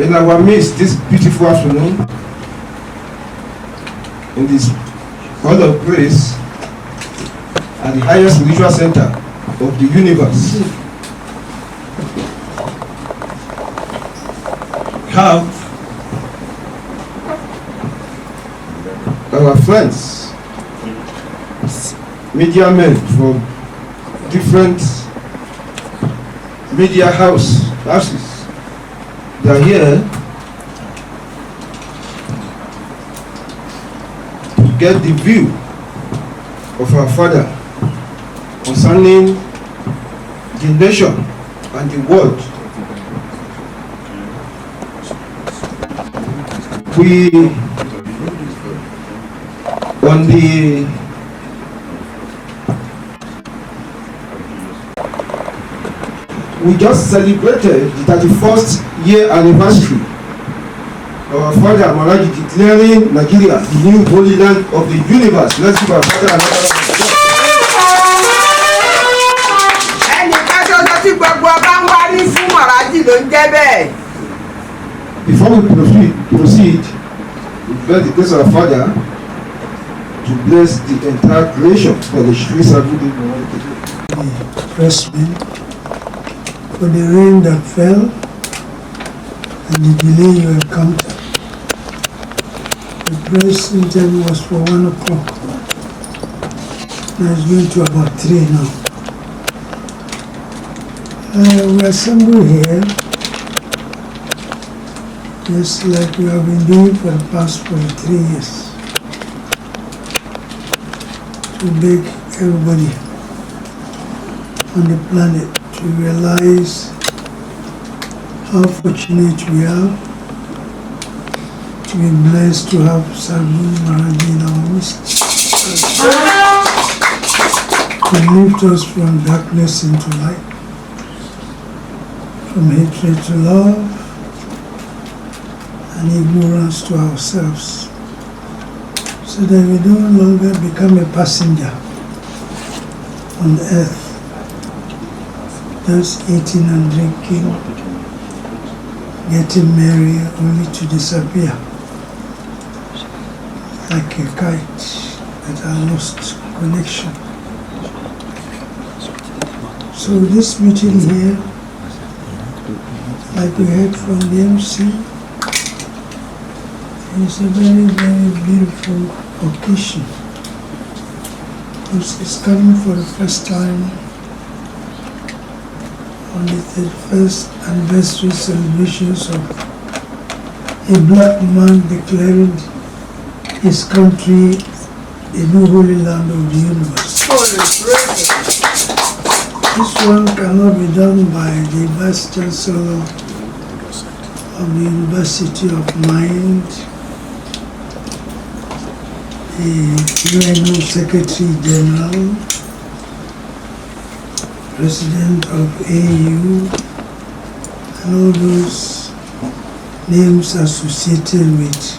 in our midst this beautiful afternoon, in this hall of grace, at the highest spiritual center of the universe, have our friends, media men from different media houses. They are here to get the view of our Father concerning the nation and the world. We just celebrated the 31st year anniversary of our Father Maharaj declaring Nigeria the new holy land of the universe. Let's give our Father another round of applause. Before we proceed, we beg the grace of our Father to bless the entire creation for the Sri Satguru Pressmen, for the rain that fell and the delay you encountered. The press interview was for 1 o'clock. Now it's going to about 3 now. We assemble here just like we have been doing for the past 43 years to make everybody on the planet to realize how fortunate we are to be blessed to have Satguru Maharaj in our midst, to lift us from darkness into light, from hatred to love, and ignorance to ourselves, so that we no longer become a passenger on earth, just eating and drinking, getting merry, only to disappear like a kite that has lost connection. So this meeting here, like we heard from the MC, is a very, very beautiful occasion. It's coming for the first time on the 31st anniversary celebrations of a black man declaring his country the new holy land of the universe. This one cannot be done by the Vice Chancellor of the University of Mind, the UN Secretary General, President of AU, and all those names associated with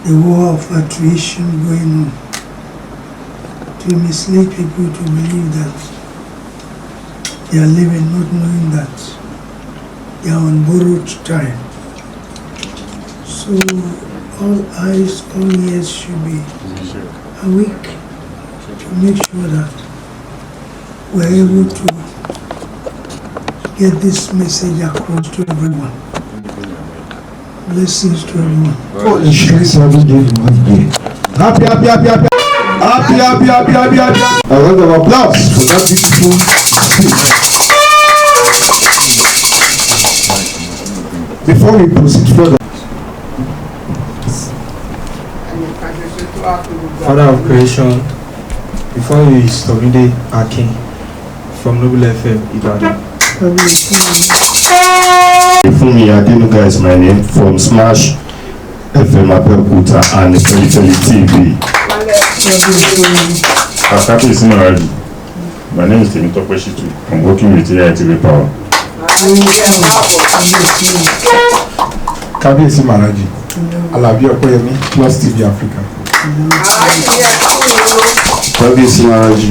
the war of attrition going on, to mislead people to believe that they are living not knowing that they are on borrowed time. So all eyes, all ears should be awake to make sure that we're able to get this message across to everyone. Blessings to everyone. Holy Sri Satguru Maharaj. Happy, happy, happy, happy. Happy, happy, happy, happy, happy. A round of applause for that beautiful speech. Before we proceed further, Father of creation, before you is Tomide Akin from Noble FM, IBADAN. Fumi Adenuga is my name, from Smash FM Abeokuta and Tele TV. Kábíyèsí Maharaj, my name is Temitope Shitu. I'm working with TV Power. Kábíyèsí Maharaj, Alabi Okoyemi, Plus TV Africa. Kábíyèsí Maharaj,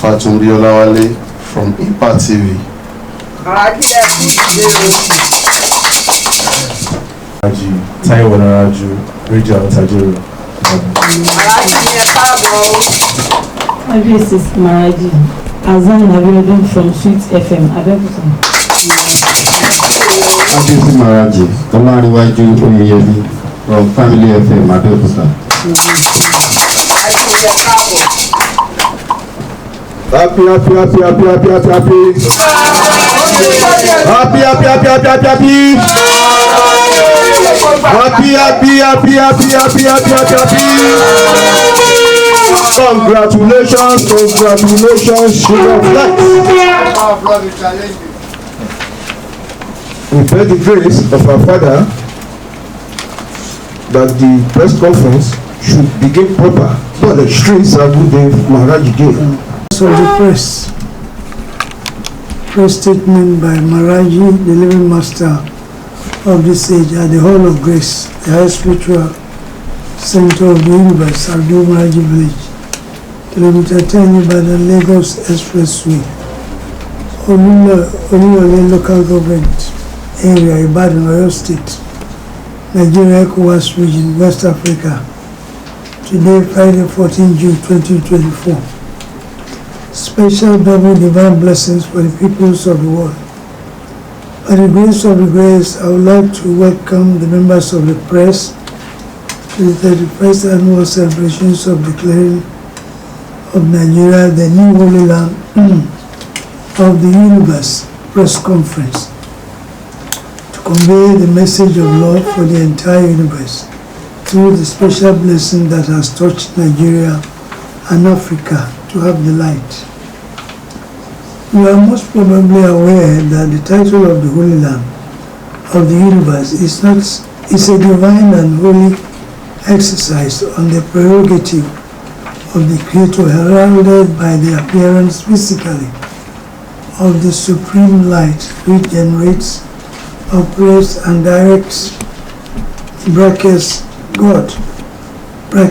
Fatumbi Olawale from IPA TV. Taiwo Naraju, Radio Tajiro. This is Maraji. Azan Abiodun from Sweet FM. Abeokuta. This is Maraji. Olariwaju Oyeyemi from Family FM. Abeokuta. Happy. Congratulations, sugar flight. We pray the grace of our Father that the press conference should begin proper for the streets Satguru Maharaj gave. So the press statement by Maharaji, the living master of this age, at the Hall of Grace, the high spiritual center of the universe, Satguru Maharaj village, kilometer 10 IBADAN LAGOSNEXPRESSWay, OLUYOLE local government area, IBADAN, Oyo State, Nigeria, ECOWAS region, West Africa. Today, Friday, 14 June 2024. Special double divine blessings for the peoples of the world. By the grace of the grace, I would like to welcome the members of the press to the 31st annual celebrations of declaring of Nigeria the new Holy Land of the Universe press conference to convey the message of love for the entire universe through the special blessing that has touched Nigeria and Africa to have the light. You are most probably aware that the title of the Holy Land of the Universe is a divine and holy exercise on the prerogative of the Creator, heralded by the appearance physically of the Supreme Light, which generates, operates, and directs God, of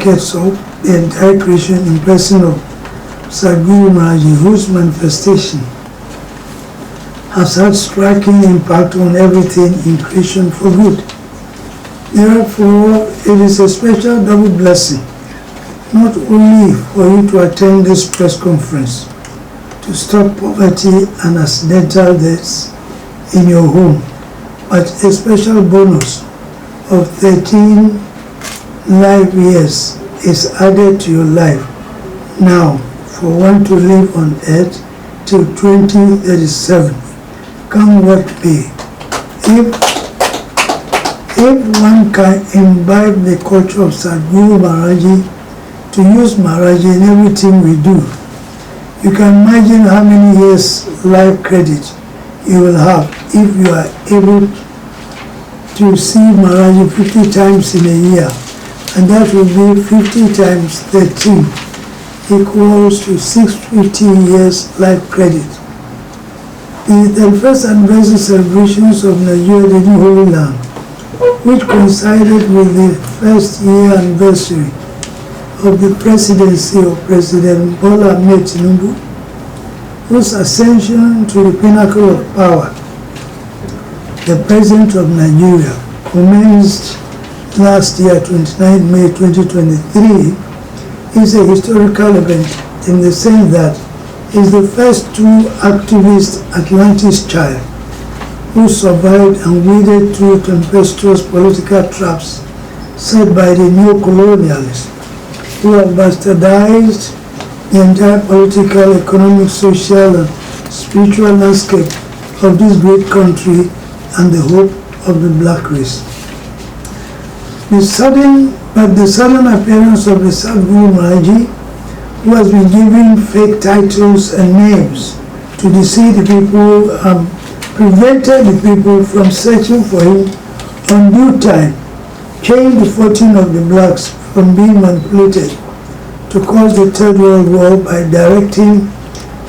the entire creation in person of Satguru Maharaj, whose manifestation has had striking impact on everything in creation for good. Therefore, it is a special double blessing, not only for you to attend this press conference to stop poverty and accidental deaths in your home, but a special bonus of 13 life years is added to your life now for one to live on earth till 2037. Come what may. If one can imbibe the culture of Satguru Maharaj, to use Maharaj in everything we do, you can imagine how many years life credit you will have if you are able to see Maharaj 50 times in a year, and that will be 50 times 13 equals to 650 years life credit. The 31st anniversary celebrations of Nigeria, the new Holy Land, which coincided with the first year anniversary of the presidency of President Bola Ahmed Tinubu, whose ascension to the pinnacle of power, the President of Nigeria, commenced last year, 29 May 2023, is a historical event in the sense that is the first true activist Atlantis child who survived and waded through tempestuous political traps set by the neo-colonialists who have bastardized the entire political, economic, social, and spiritual landscape of this great country and the hope of the black race. The sudden appearance of the Satguru Maharaj, who has been given fake titles and names to deceive the people, prevented the people from searching for him on due time, changed the fortune of the blacks from being manipulated to cause the Third World War by directing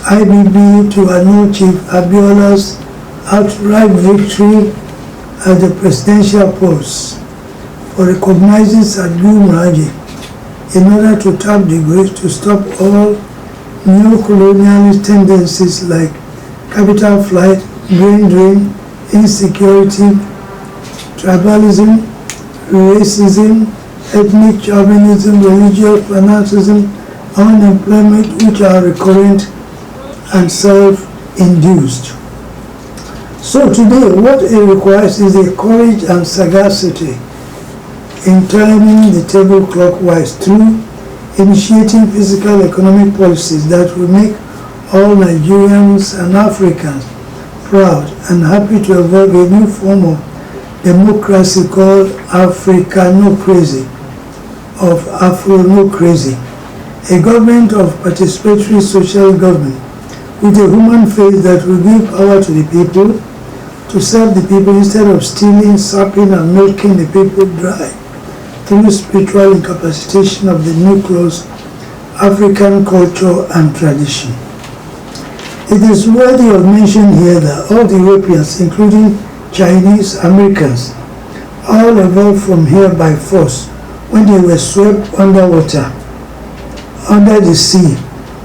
IBB to annul Chief Abiola's outright victory at the presidential post for recognizing Satguru Maharaj in order to tap the grace to stop all neo-colonialist tendencies like capital flight, brain drain, insecurity, tribalism, racism, ethnic chauvinism, religious fanaticism, unemployment, which are recurrent and self-induced. So today, what it requires is a courage and sagacity in turning the table clockwise through initiating physical economic policies that will make all Nigerians and Africans proud and happy to evolve a new form of democracy called Africanocracy, of Afro-nocracy, a government of participatory social government with a human face that will give power to the people, to serve the people instead of stealing, sapping, and milking the people dry through spiritual incapacitation of the nucleus African culture and tradition. It is worthy of mention here that all the Europeans, including Chinese, Americans, all evolved from here by force when they were swept underwater, under the sea,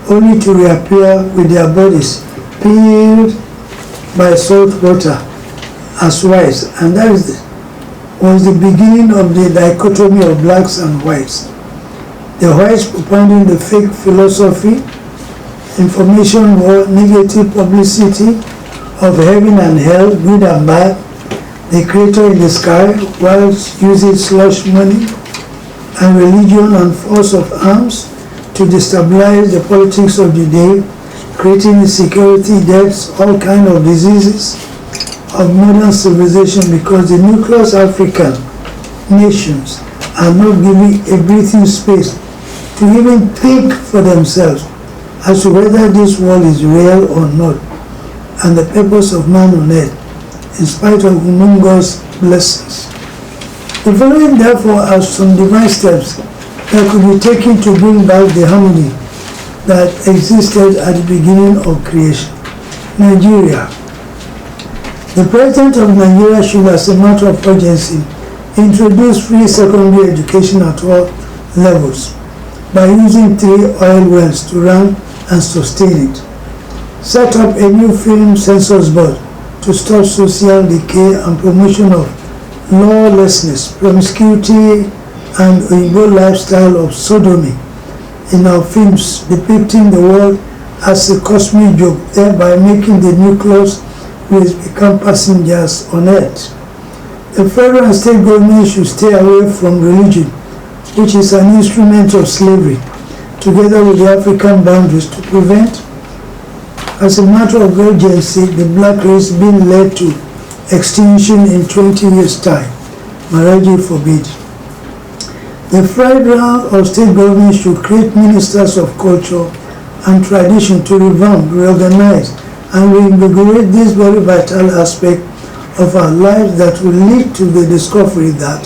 only to reappear with their bodies peeled by salt water as whites, and that was the beginning of the dichotomy of blacks and whites. The whites propounding the fake philosophy, information war, negative publicity of heaven and hell, good and bad, the creator in the sky, whilst using slush money and religion and force of arms to destabilize the politics of the day, creating insecurity, deaths, all kinds of diseases of modern civilization, because the nucleus African nations are not giving a breathing space to even think for themselves as to whether this world is real or not, and the purpose of man on earth, in spite of humongous blessings. The following, therefore, are some divine steps that could be taken to bring back the harmony that existed at the beginning of creation. Nigeria. The President of Nigeria should, as a matter of urgency, introduce free secondary education at all levels by using 3 oil wells to run and sustain it. Set up a new film census board to stop social decay and promotion of lawlessness, promiscuity, and Igbo lifestyle of sodomy in our films, depicting the world as a cosmic joke, thereby making the nucleus which become passengers on earth. The federal and state government should stay away from religion, which is an instrument of slavery, together with the African boundaries, to prevent, as a matter of urgency, the black race being led to extinction in 20 years' time. Maharaji forbid. The federal or state government should create ministers of culture and tradition to revamp, reorganize, and reinvigorate this very vital aspect of our lives that will lead to the discovery that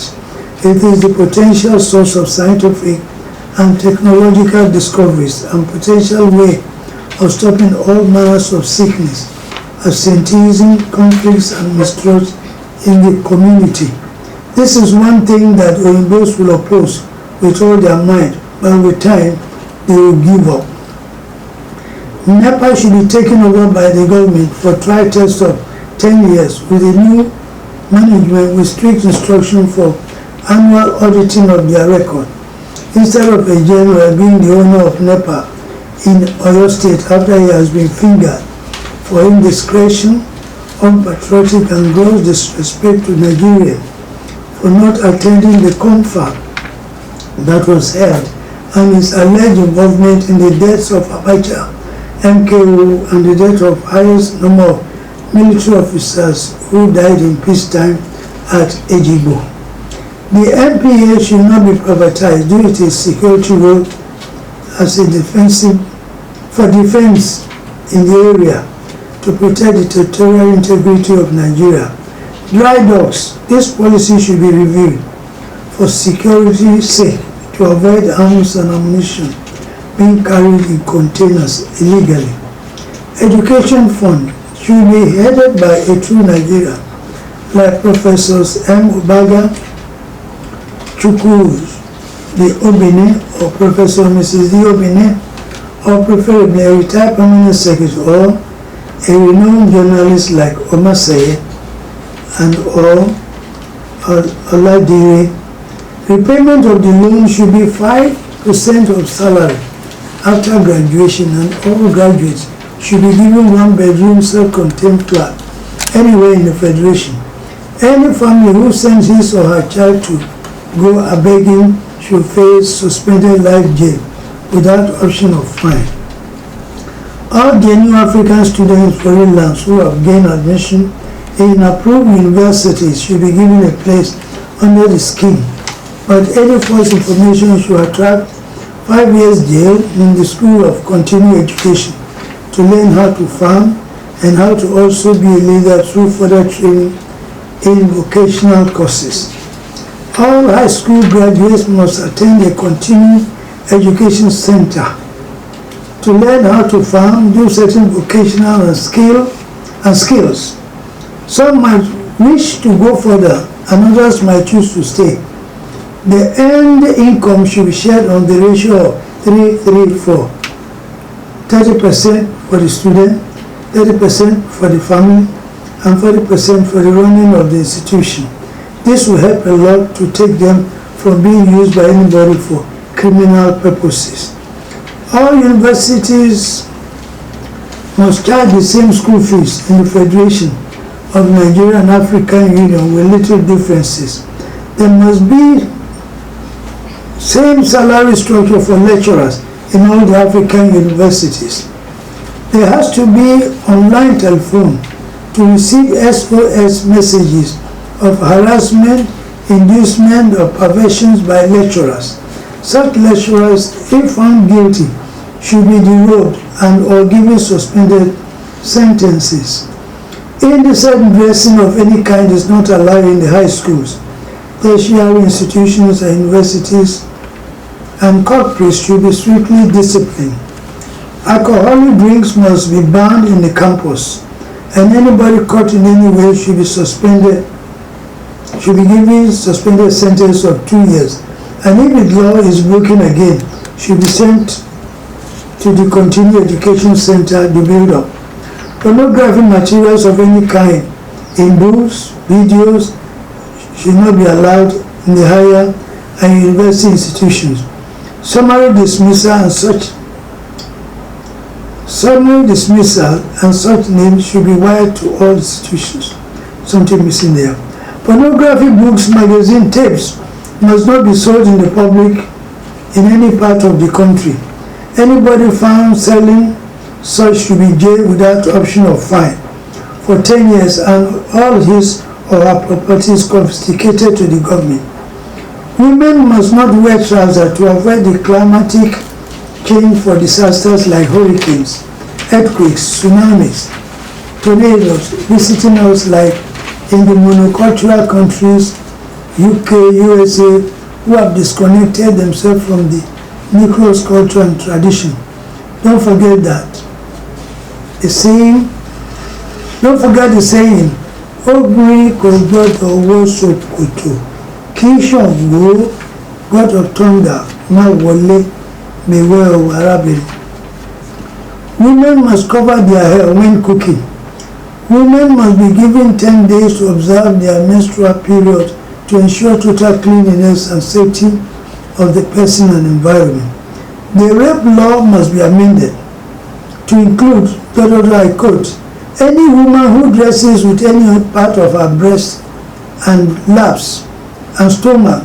it is the potential source of scientific and technological discoveries and potential way of stopping all manners of sickness, absenteeism, conflicts, and mistrust in the community. This is one thing that Oyimbos will oppose with all their might, but with time they will give up. NEPA should be taken over by the government for trial test of 10 years with a new management with strict instruction for annual auditing of their record, instead of a general being the owner of NEPA in Oyo State after he has been fingered for indiscretion, unpatriotic, and gross disrespect to Nigeria for not attending the confab that was held, and his alleged involvement in the deaths of Abacha, MKO, and the death of highest number of military officers who died in peacetime at Ejigbo. The MPA should not be privatized due to its security role as a defense in the area to protect the territorial integrity of Nigeria. Dry docks, this policy should be reviewed for security's sake to avoid arms and ammunition being carried in containers illegally. Education fund should be headed by a true Nigerian like Professors M. Obaga, Chukwu the Obine, or Professor Mrs. D. Obine, or preferably a retired permanent secretary or a renowned journalist like Omaseye and or Oladire Repayment of the loan should be 5% of salary after graduation, and all graduates should be given one-bedroom self-contained flat anywhere in the Federation. Any family who sends his or her child to go a-begging should face suspended life jail without option of fine. All genuine African students in foreign lands who have gained admission in approved universities should be given a place under the scheme, but any false information should attract 5 years jail in the School of Continuing Education to learn how to farm and how to also be a leader through further training in vocational courses. All high school graduates must attend a continuing education center to learn how to farm, do certain vocational and skills. Some might wish to go further and others might choose to stay. The earned income should be shared on the ratio of 3-3-4. 30% for the student, 30% for the family, and 40% for the running of the institution. This will help a lot to take them from being used by anybody for criminal purposes. All universities must charge the same school fees in the Federation of Nigeria and African Union with little differences. There must be same salary structure for lecturers in all the African universities. There has to be online telephone to receive SOS messages of harassment, inducement, or perversions by lecturers. Such lecturers, if found guilty, should be derobed and or given suspended sentences. Indecent dressing of any kind is not allowed in the high schools, tertiary institutions and universities, and culprits should be strictly disciplined. Alcoholic drinks must be banned in the campus, and anybody caught in any way should be given suspended sentence of 2 years, and if the law is broken again, should be sent to the Continuing Education Center to build up. Pornographic materials of any kind in books, videos should not be allowed in the higher and university institutions. Summary dismissal and such names should be wired to all institutions. Something missing there. Pornographic books, magazine, tapes must not be sold in the public in any part of the country. Anybody found selling such should be jailed without option of fine for 10 years and all his or her properties confiscated to the government. Women must not wear trousers to avoid the climatic change for disasters like hurricanes, earthquakes, tsunamis, tornadoes, visiting us like in the monocultural countries, UK, USA, who have disconnected themselves from the Negroes' culture and tradition. Don't forget the saying, Ogri ko gbọ́dọ̀ wọ ṣòkòtò, kí Ṣàngó God of Thunder má wọlé mewẹ́ o arábìnrin. Women must cover their hair when cooking. Women must be given 10 days to observe their menstrual period to ensure total cleanliness and safety of the person and environment. The rape law must be amended to include, I quote, any woman who dresses with any part of her breast and laps and stomach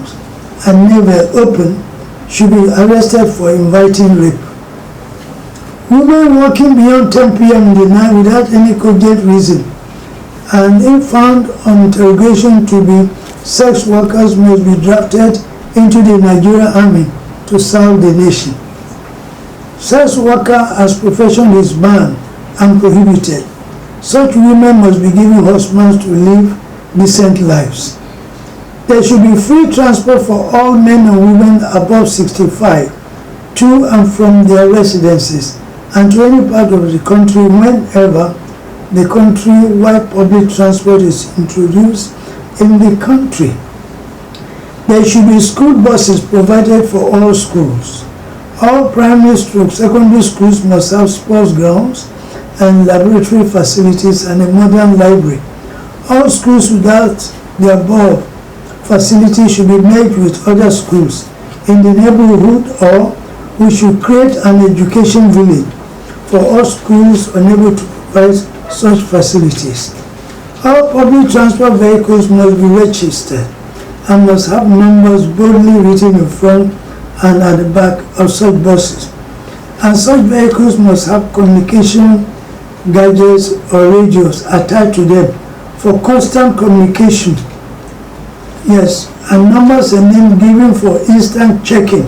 and navel open should be arrested for inviting rape. Women working beyond 10 p.m. in the night without any cogent reason and if found on interrogation to be sex workers must be drafted into the Nigerian army to serve the nation. Sex worker as profession is banned and prohibited. Such women must be given husbands to live decent lives. There should be free transport for all men and women above 65 to and from their residences and to any part of the country whenever the country-wide public transport is introduced in the country. There should be school buses provided for all schools. All primary stroke secondary schools must have sports grounds and laboratory facilities and a modern library. All schools without the above facility should be merged with other schools in the neighborhood, or we should create an education village for all schools unable to provide such facilities. All public transport vehicles must be registered and must have numbers boldly written in front and at the back of such buses. And such vehicles must have communication gadgets or radios attached to them for constant communication. Yes, and numbers and names given for instant checking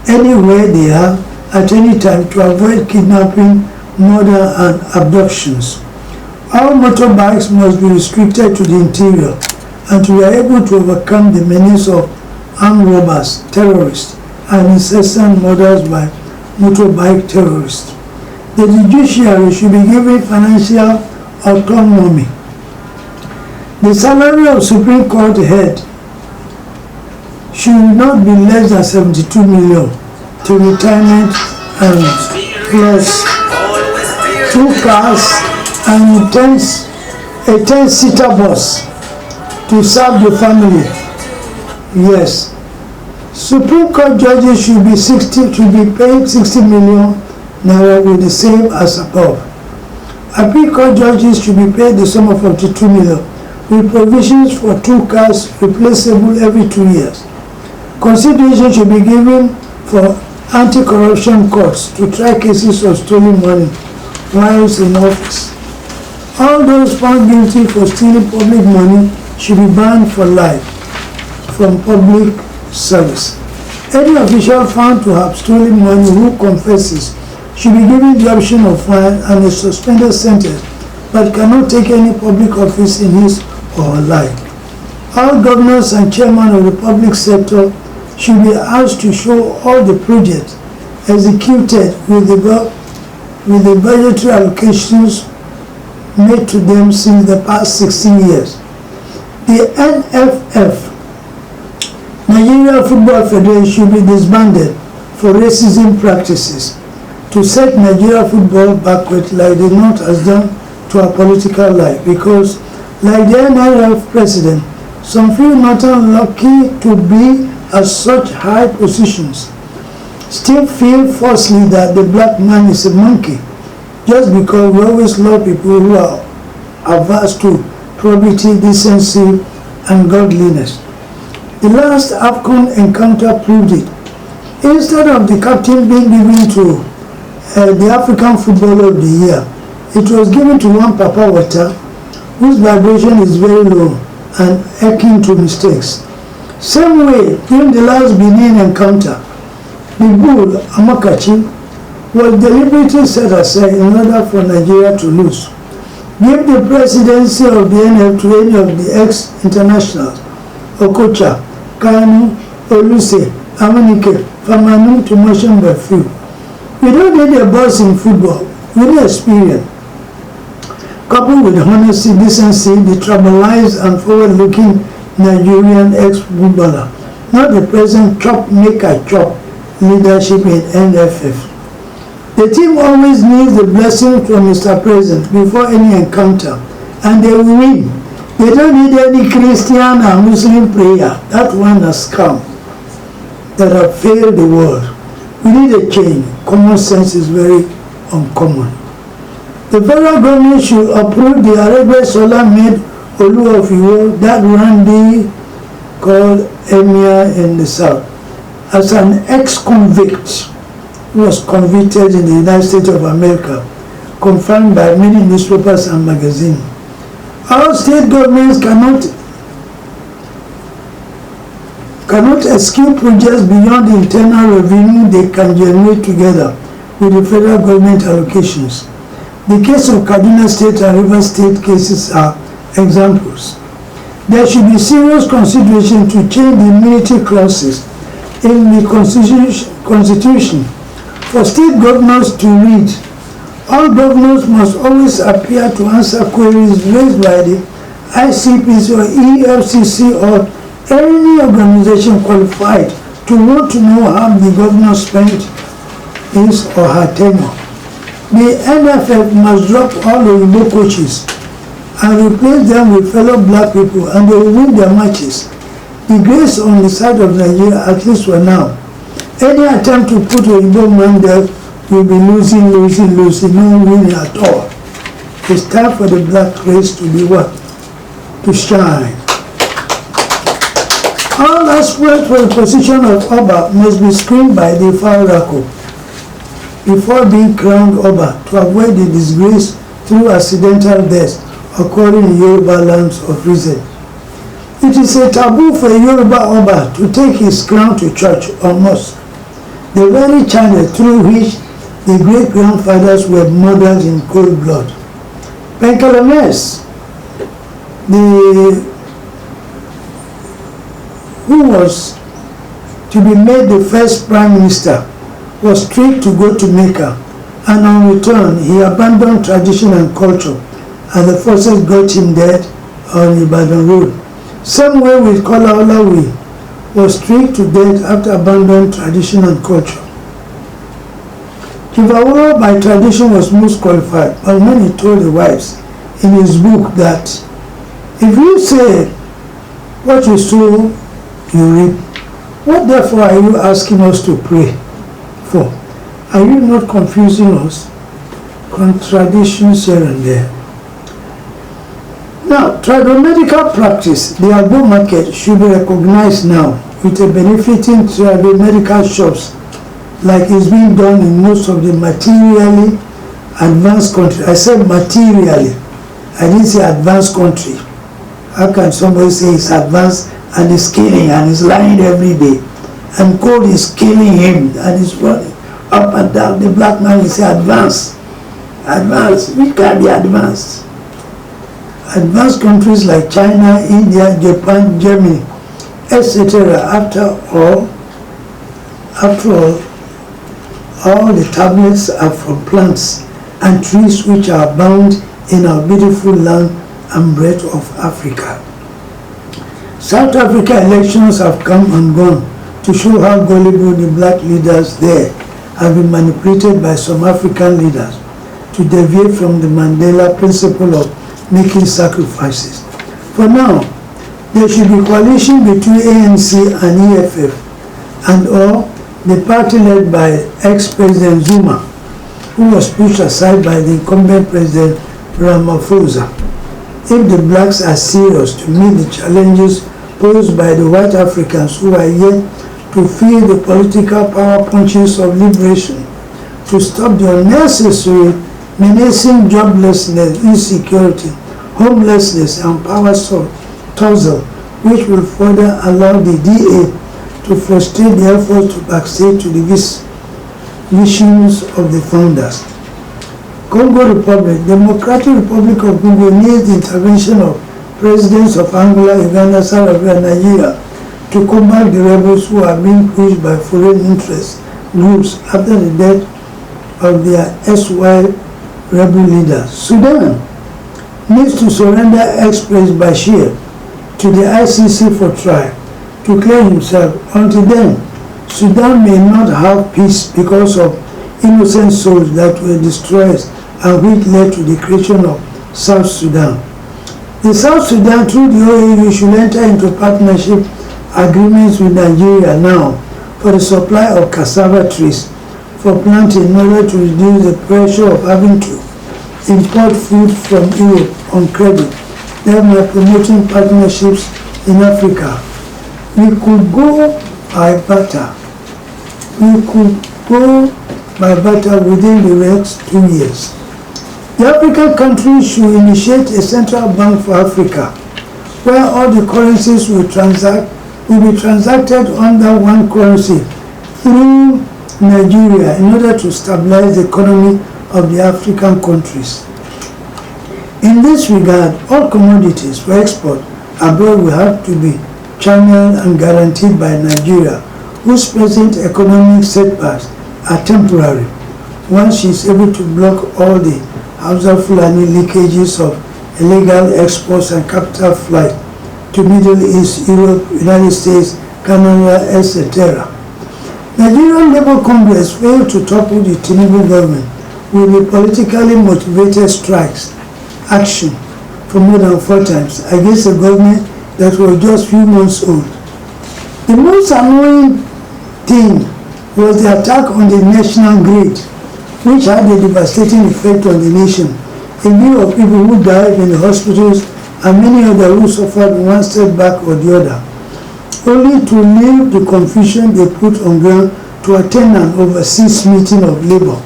anywhere they are at any time to avoid kidnapping, murder and abductions. All motorbikes must be restricted to the interior and to be able to overcome the menace of armed robbers, terrorists and incessant murders by motorbike terrorists. The judiciary should be given financial autonomy. The salary of Supreme Court head should not be less than 72 million to retirement and plus 2 cars and a 10-seater bus to serve the family. Yes. Supreme Court judges should be paid 60 million naira with the same as above. Appeal Court judges should be paid the sum of up to 2 million with provisions for 2 cars replaceable every 2 years. Consideration should be given for anti-corruption courts to try cases of stolen money whilst in office. All those found guilty for stealing public money should be banned for life from public service. Any official found to have stolen money who confesses should be given the option of fine and a suspended sentence, but cannot take any public office in his or her life. All governors and chairmen of the public sector should be asked to show all the projects executed with the budgetary allocations made to them since the past 16 years. The NFF, Nigeria Football Federation, should be disbanded for racism practices to set Nigeria football backward like the North has done to our political life, because like the NRF president, some feel not unlucky to be at such high positions, still feel falsely that the black man is a monkey, just because we always love people who are averse to probity, decency, and godliness. The last AFCON encounter proved it. Instead of the captain being given to the African Footballer of the Year, it was given to one Papa Wata, whose vibration is very low and akin to mistakes. Same way, during the last Benin encounter, the bull, Amakachi, was deliberately set aside in order for Nigeria to lose. Give the presidency of the NF to any of the ex-internationals, Okocha, Kanu, Oluse, Amanike, Famanu, to mention but few. We don't need a boss in football, we need experience. Coupled with honesty, decency, the tribalized and forward-looking Nigerian ex-footballer, not the present chop-make-a-chop leadership in NFF. The team always needs the blessing from Mr. President before any encounter, and they will win. They don't need any Christian or Muslim prayer. That one has come, that have failed the world. We need a change. Common sense is very uncommon. The federal government should approve the Arabic Solar-made OLUYOLE, that Randy called Emir in the South, as an ex-convict who was convicted in the United States of America, confirmed by many newspapers and magazines. Our state governments cannot execute projects beyond the internal revenue they can generate together with the federal government allocations. The case of Kaduna State and River State cases are examples. There should be serious consideration to change the immunity clauses in the Constitution for state governors to read. All governors must always appear to answer queries raised by the ICPC or EFCC or any organization qualified to want to know how the governor spent his or her tenure. The NFF must drop all the Igbo coaches and replace them with fellow black people, and they will win their matches. The grace on the side of Nigeria, at least for now. Any attempt to put a Igbo man there will be losing, no winning at all. It's time for the black race to be what? To shine. All aspirants for the position of Oba must be screened by the Faurako before being crowned Oba to avoid the disgrace through accidental death occurring in Yoruba lands of reason. It is a taboo for a Yoruba Oba to take his crown to church or mosque, the very channel through which the great-grandfathers were murdered in cold blood. Penkalames, who was to be made the first prime minister, was tricked to go to Mecca, and on return he abandoned tradition and culture, and the forces got him dead on IBADAN road. Same way with Kola Olawi, was tricked to death after abandoning tradition and culture. Kivaworo by tradition was most qualified, but when he told the wives in his book that if you say what you sow, you reap, what therefore are you asking us to pray for? Are you not confusing us? Contradictions here and there. Now, tradomedical practice, the Agbo market should be recognized now with a benefiting tradomedical shops like it's being done in most of the materially advanced countries. I said materially, I didn't say advanced country. How can somebody say it's advanced and is killing and is lying every day? And cold is killing him and is running up and down. The black man will say advanced. Advanced, we can be advanced. Advanced countries like China, India, Japan, Germany, etc. After all, all the tablets are from plants and trees which are abound in our beautiful land and breadth of Africa. South Africa elections have come and gone to show how gullible the black leaders there have been manipulated by some African leaders to deviate from the Mandela principle of making sacrifices. For now, there should be coalition between ANC and EFF and or the party led by ex-President Zuma, who was pushed aside by the incumbent President Ramaphosa. If the blacks are serious to meet the challenges posed by the white Africans who are yet to feel the political power punches of liberation, to stop the unnecessary menacing joblessness, insecurity, homelessness, and power tussle, which will further allow the DA to frustrate the efforts to backstay to the visions of the founders. Congo Republic, Democratic Republic of Congo needs the intervention of presidents of Angola, Uganda, South Africa, and Nigeria to combat the rebels who are being pushed by foreign interest groups after the death of their SY rebel leaders. Sudan needs to surrender ex-President Bashir to the ICC for trial to clear himself. Until then, Sudan may not have peace because of innocent souls that were destroyed and which led to the creation of South Sudan. The South Sudan, through the OAU, should enter into partnership agreements with Nigeria now for the supply of cassava trees for planting in order to reduce the pressure of having to import food from Europe on credit, thereby promoting partnerships in Africa. We could go by barter. Within the next 2 years. The African countries should initiate a central bank for Africa, where all the currencies will be transacted under one currency through Nigeria in order to stabilize the economy of the African countries. In this regard, all commodities for export abroad will have to be channeled and guaranteed by Nigeria, whose present economic setbacks are temporary, once she is able to block all the Hausa Fulani leakages of illegal exports and capital flight to Middle East, Europe, United States, Canada, etc. Nigerian Labour Congress failed to topple the Tinubu government with the politically motivated strikes action for more than 4 times against a government that was just few months old. The most annoying thing was the attack on the national grid, which had a devastating effect on the nation. A view of people who died in the hospitals and many others who suffered one setback or the other, only to leave the confusion they put on ground to attend an overseas meeting of labor.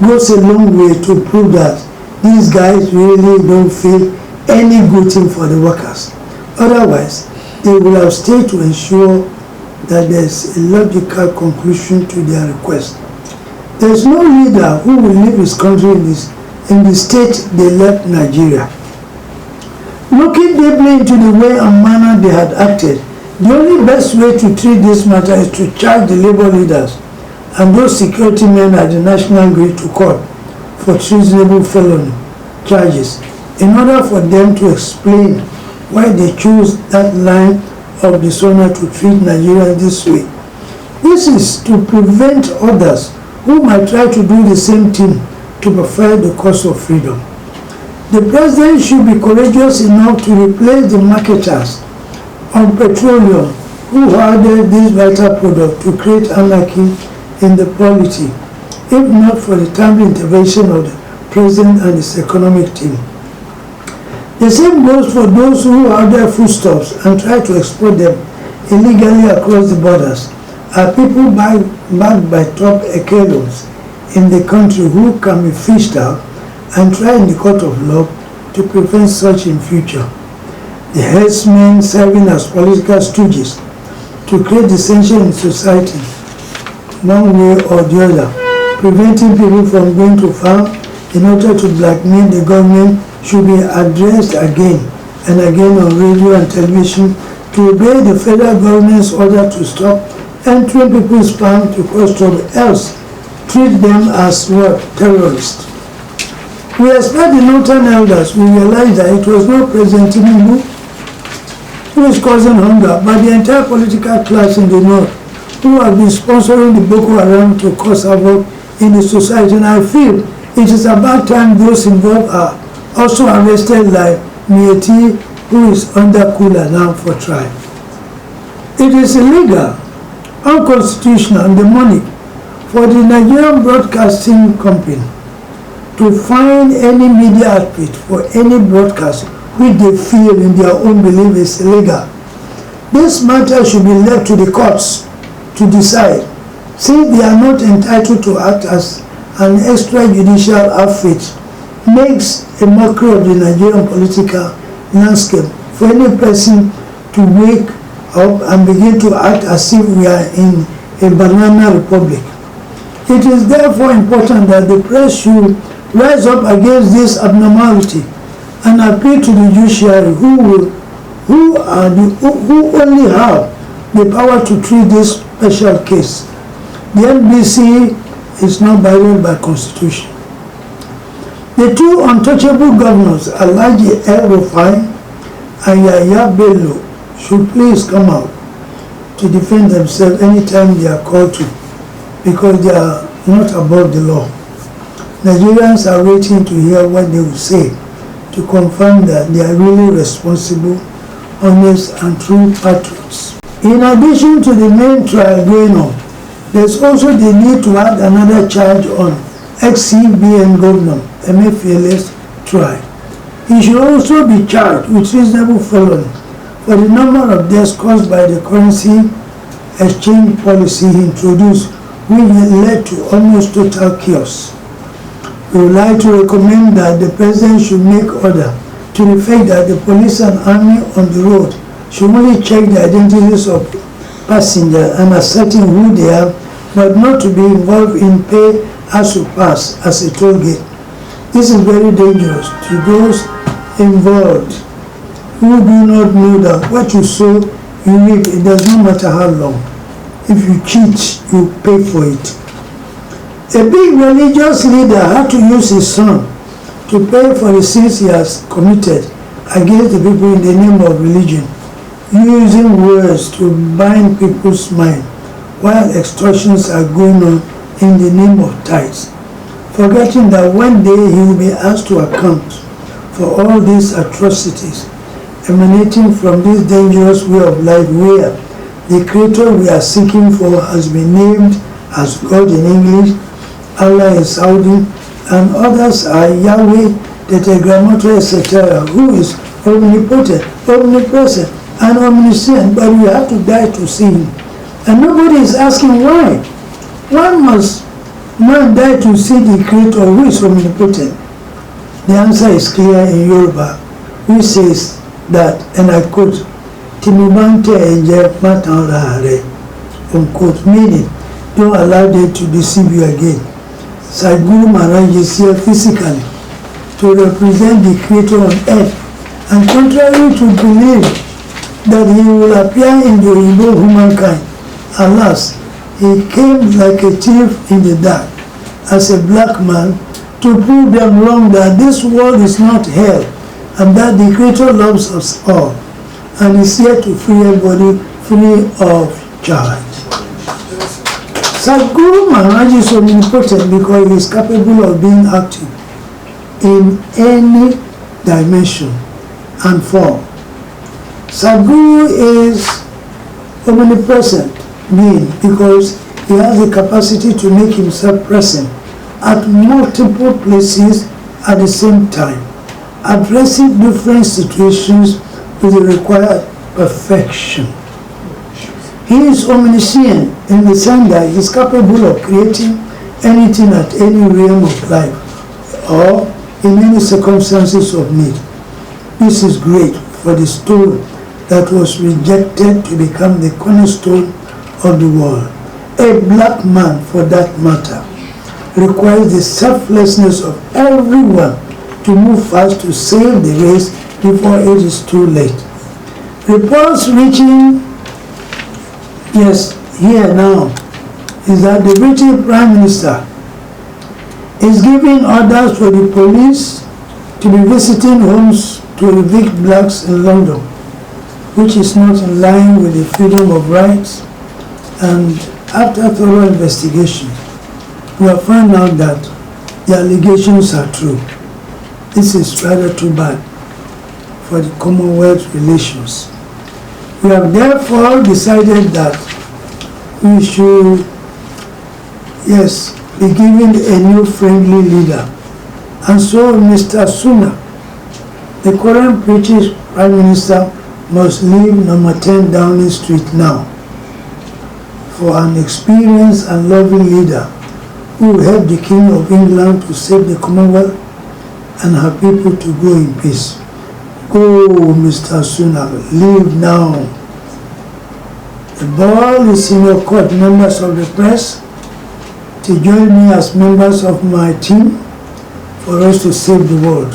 Goes a long way to prove that these guys really don't feel any good thing for the workers. Otherwise, they will have stayed to ensure that there's a logical conclusion to their request. There is no leader who will leave his country in the state they left Nigeria. Looking deeply into the way and manner they had acted, the only best way to treat this matter is to charge the labor leaders and those security men at the National Grid to court for treasonable felony charges in order for them to explain why they chose that line of dishonor to treat Nigeria this way. This is to prevent others who might try to do the same thing to perfect the cause of freedom. The president should be courageous enough to replace the marketers on petroleum who hoarded this vital product to create anarchy in the polity, if not for the timely intervention of the president and his economic team. The same goes for those who hoarded foodstuffs and try to export them illegally across the borders, are people backed by top echelons in the country who can be fished out and tried in the court of law to prevent such in future. The headsmen serving as political stooges to create dissension in society, one way or the other, preventing people from going to farm in order to blackmail the government, should be addressed again and again on radio and television to obey the federal government's order to stop entering people's farm to cause trouble, else treat them as what? Terrorists. We expect the northern elders will realize that it was not President Tinubu who is causing hunger, but the entire political class in the north who have been sponsoring the Boko Haram to cause havoc in the society. And I feel it is about time those involved are also arrested, like Mieti, who is under cooler now for trial. It is illegal, unconstitutional, and demonic for the Nigerian Broadcasting Company to fine any media outfit for any broadcast which they feel in their own belief is illegal. This matter should be left to the courts to decide, since they are not entitled to act as an extrajudicial outfit. Makes a mockery of the Nigerian political landscape for any person to wake up and begin to act as if we are in a banana republic. It is therefore important that the press should rise up against this abnormality and appeal to the judiciary who only have the power to treat this special case. The NBC is not bound by Constitution. The two untouchable governors, Alhaji El-Rufai and Yahya Bello, should please come out to defend themselves anytime they are called to, because they are not above the law. Nigerians are waiting to hear what they will say to confirm that they are really responsible, honest, and true patriots. In addition to the main trial going on, there's also the need to add another charge on ex-CBN Governor Emefiele's trial. He should also be charged with reasonable felony for the number of deaths caused by the currency exchange policy he introduced, which led to almost total chaos. We would like to recommend that the President should make order to the effect that the police and army on the road should only check the identities of passengers and ascertain who they are, but not to be involved in pay as you pass as a toll gate. This is very dangerous to those involved who do not know that what you sow, you reap. It does not matter how long. If you cheat, you pay for it. A big religious leader had to use his son to pay for the sins he has committed against the people in the name of religion, using words to bind people's mind while extortions are going on in the name of tithes, forgetting that one day he will be asked to account for all these atrocities emanating from this dangerous way of life where The creator we are seeking for has been named as God in English, Allah in Saudi, and others are Yahweh, Tetragrammaton, etc., who is omnipotent, omnipresent, and omniscient, but we have to die to see him. And nobody is asking why. Why must man die to see the creator who is omnipotent? The answer is clear in Yoruba, which says that, and I quote, Timubante Eje Matanrare, unquote, meaning, don't allow them to deceive you again. Satguru Maharaj is here physically to represent the creator on earth, and contrary to belief that he will appear in the rainbow humankind, alas, he came like a thief in the dark, as a black man, to prove them wrong that this world is not hell, and that the creator loves us all, and is here to free everybody free of charge. Satguru Maharaj is omnipotent because he is capable of being active in any dimension and form. Satguru is omnipresent being because he has the capacity to make himself present at multiple places at the same time, addressing different situations with the required perfection. He is omniscient in the sense that he is capable of creating anything at any realm of life or in any circumstances of need. This is great for the stone that was rejected to become the cornerstone of the world. A black man, for that matter, requires the selflessness of everyone to move fast to save the race before it is too late. Reports reaching here now is that the British Prime Minister is giving orders for the police to be visiting homes to evict blacks in London, which is not in line with the freedom of rights. And after thorough investigation, we have found out that the allegations are true. This is rather too bad for the Commonwealth relations. We have therefore decided that we should, be given a new friendly leader. And so Mr. Suna, the current British Prime Minister, must leave number 10 Downing Street now for an experienced and loving leader who will help the King of England to save the Commonwealth and her people to go in peace. Go, Mr. Suna, leave now. The ball is in your court, members of the press, to join me as members of my team for us to save the world.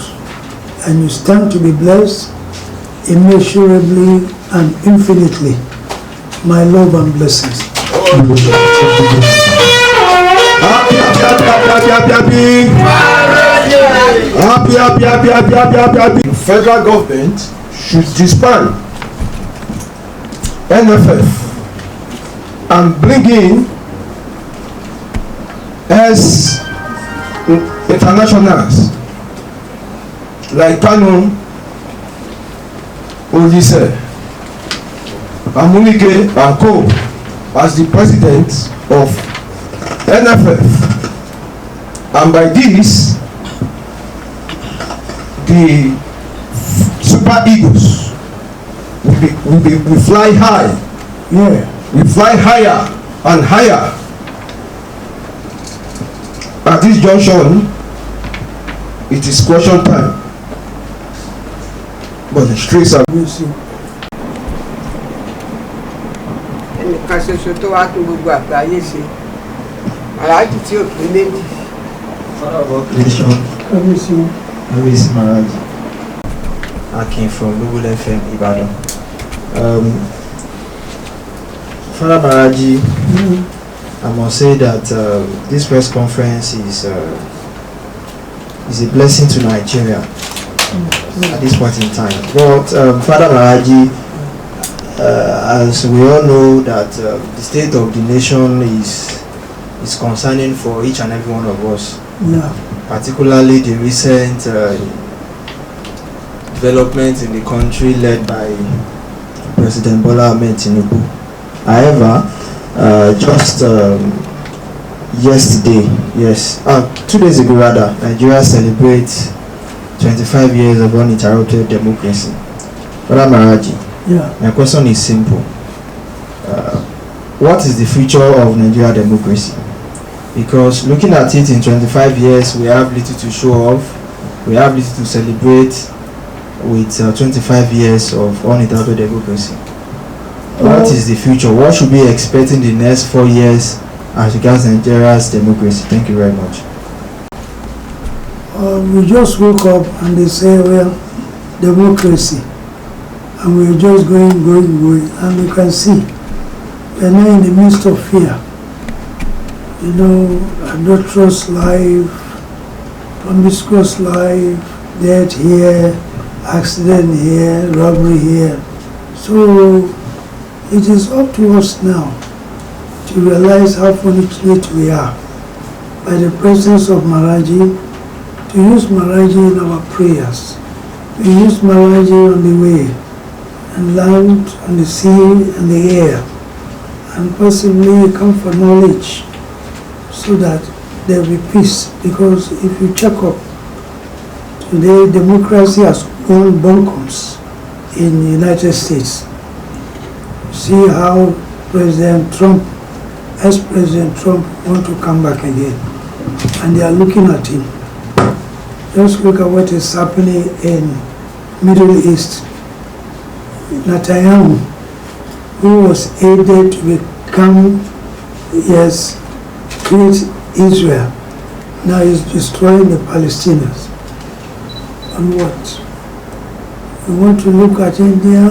And you stand to be blessed immeasurably and infinitely. My love and blessings. The federal government should disband NFF and bring in as internationals like Kanu, Olise, Amunike and Co. as the president of NFF, and by this the super egos will fly high. We fly higher and higher. At this junction, it is question time. But the streets are ẹnìkan ṣoṣo tó wá tún gbogbo àgbáyé ṣe aláàjì tí ò pé méjì. Father of all creation, Kábíyèsí Maharaj, Akin from LOGOSNEXPRESSWAY FM, IBADAN. Father Maharaji, I must say that this press conference is a blessing to Nigeria at this point in time. But Father Maharaji, as we all know that the state of the nation is concerning for each and every one of us. Particularly the recent development in the country led by President Bola Ahmed Tinubu. However, just yesterday, 2 days ago rather, Nigeria celebrates 25 years of uninterrupted democracy. Brother Maharaj, my question is simple. What is the future of Nigeria democracy? Because looking at it in 25 years, we have little to show off, we have little to celebrate with 25 years of uninterrupted democracy. What is the future? What should we expect in the next 4 years as regards Nigeria's democracy? Thank you very much. We just woke up and they say, well, democracy. And we're just going. And you can see, we're now in the midst of fear. You know, adulterous life, promiscuous life, death here, accident here, robbery here. So it is up to us now to realize how fortunate we are by the presence of Maharaji, to use Maharaji in our prayers, to use Maharaji on the way, and land, and the sea, and the air, and possibly come for knowledge, so that there will be peace. Because if you check up, today democracy has gone bonkers in the United States. See how President Trump, ex-President Trump, want to come back again, and they are looking at him. Just look at what is happening in Middle East. Netanyahu, who was aided to become, create Israel, now is destroying the Palestinians. And what? We want to look at India,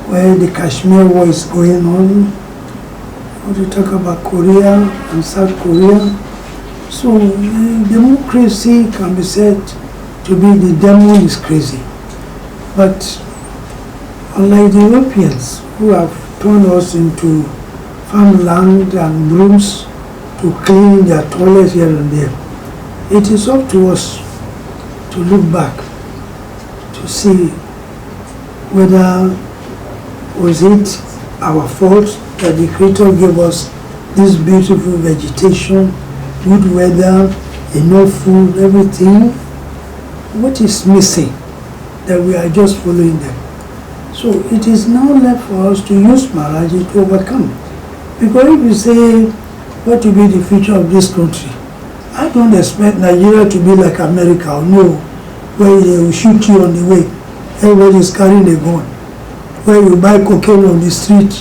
where the Kashmir war is going on. We want to talk about Korea and South Korea. So democracy can be said to be the demon is crazy. But unlike the Europeans, who have turned us into farmland and brooms to clean their toilets here and there, it is up to us to look back to see whether was it our fault that the Creator gave us this beautiful vegetation, good weather, enough food, everything. What is missing that we are just following them? So it is now left for us to use Maharaji to overcome. Because if you say what will be the future of this country, I don't expect Nigeria to be like America, no, where they will shoot you on the way. Everybody is carrying a gun. Where you buy cocaine on the street,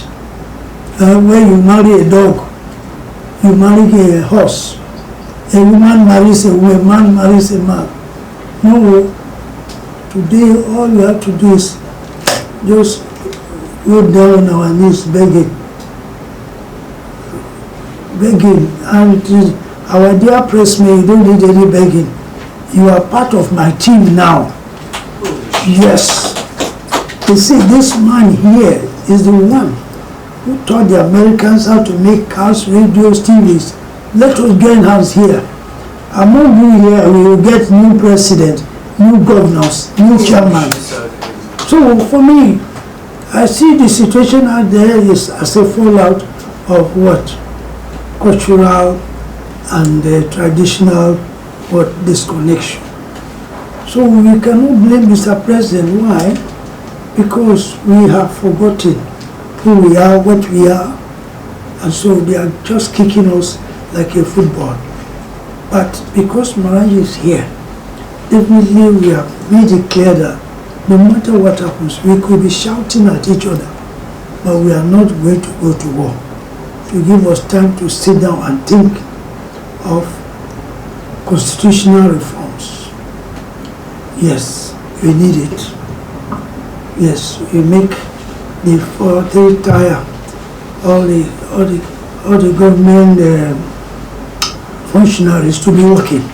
where you marry a dog, you marry a horse. A woman marries a woman, a man marries a man. No, today all we have to do is just go down on our knees begging. And our dear pressman, you don't need any begging. You are part of my team now. Yes. They say this man here is the one who taught the Americans how to make cars, radios, TVs. Let us join hands here. Among you here, we will get new president, new governors, new chairman. So for me, I see the situation out there is as a fallout of what? Cultural and traditional disconnection. So we cannot blame Mr. President. Why? Because we have forgotten who we are, what we are, and so they are just kicking us like a football. But because Maharaj is here, definitely we have made it clear that no matter what happens, we could be shouting at each other, but we are not going to go to war. To give us time to sit down and think of constitutional reforms. Yes, we need it. Yes, we make the 4-3 tire, all the government functionaries to be working.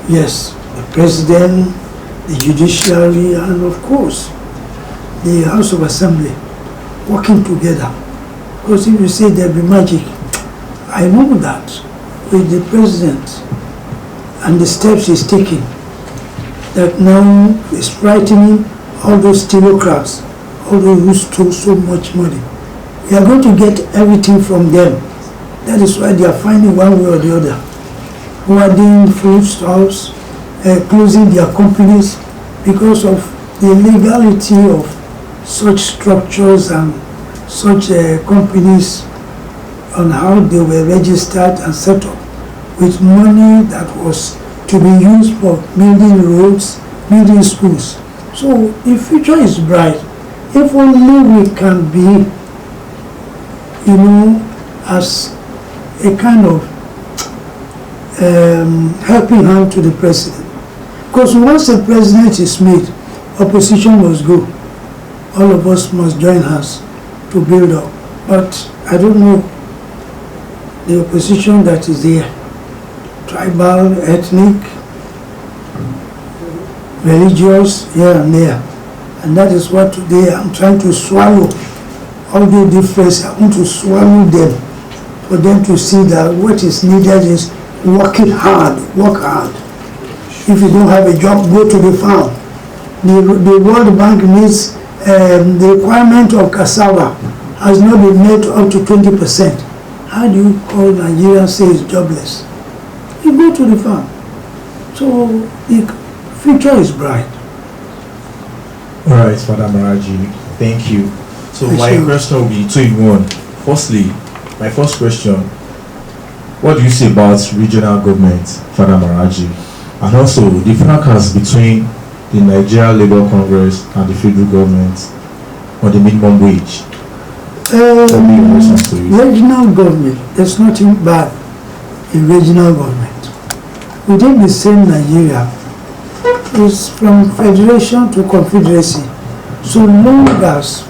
Yes, the president, the judiciary, and of course, the House of Assembly working together. Because if you say there'll be magic, I know that with the president and the steps he's taking, that now is frightening all those theocrats, all those who stole so much money. You are going to get everything from them. That is why they are finding one way or the other. Who are doing food stalls, closing their companies because of the legality of such structures and such companies on how they were registered and set up with money that was to be used for building roads, building schools. So the future is bright. If only we can be, you know, as a kind of helping hand to the president. Because once the president is made, opposition must go. All of us must join hands to build up. But I don't know the opposition that is there. Tribal, ethnic, religious, here and there. And that is what today I'm trying to swallow. All the difference, I want to swallow them for them to see that what is needed is working hard, work hard. If you don't have a job, go to the farm. The World Bank needs the requirement of cassava has not been met up to 20%. How do you call Nigerians say it's jobless? You go to the farm. So the future is bright. All right, Father Maharaji, thank you. So my question will be two in one. Firstly, my first question, what do you say about regional government, Father Maharaji? And also the fracas between the Nigeria Labour Congress and the federal government on the minimum wage? Regional government, there's nothing bad in regional government. Within the same Nigeria, it's from federation to confederacy. So long as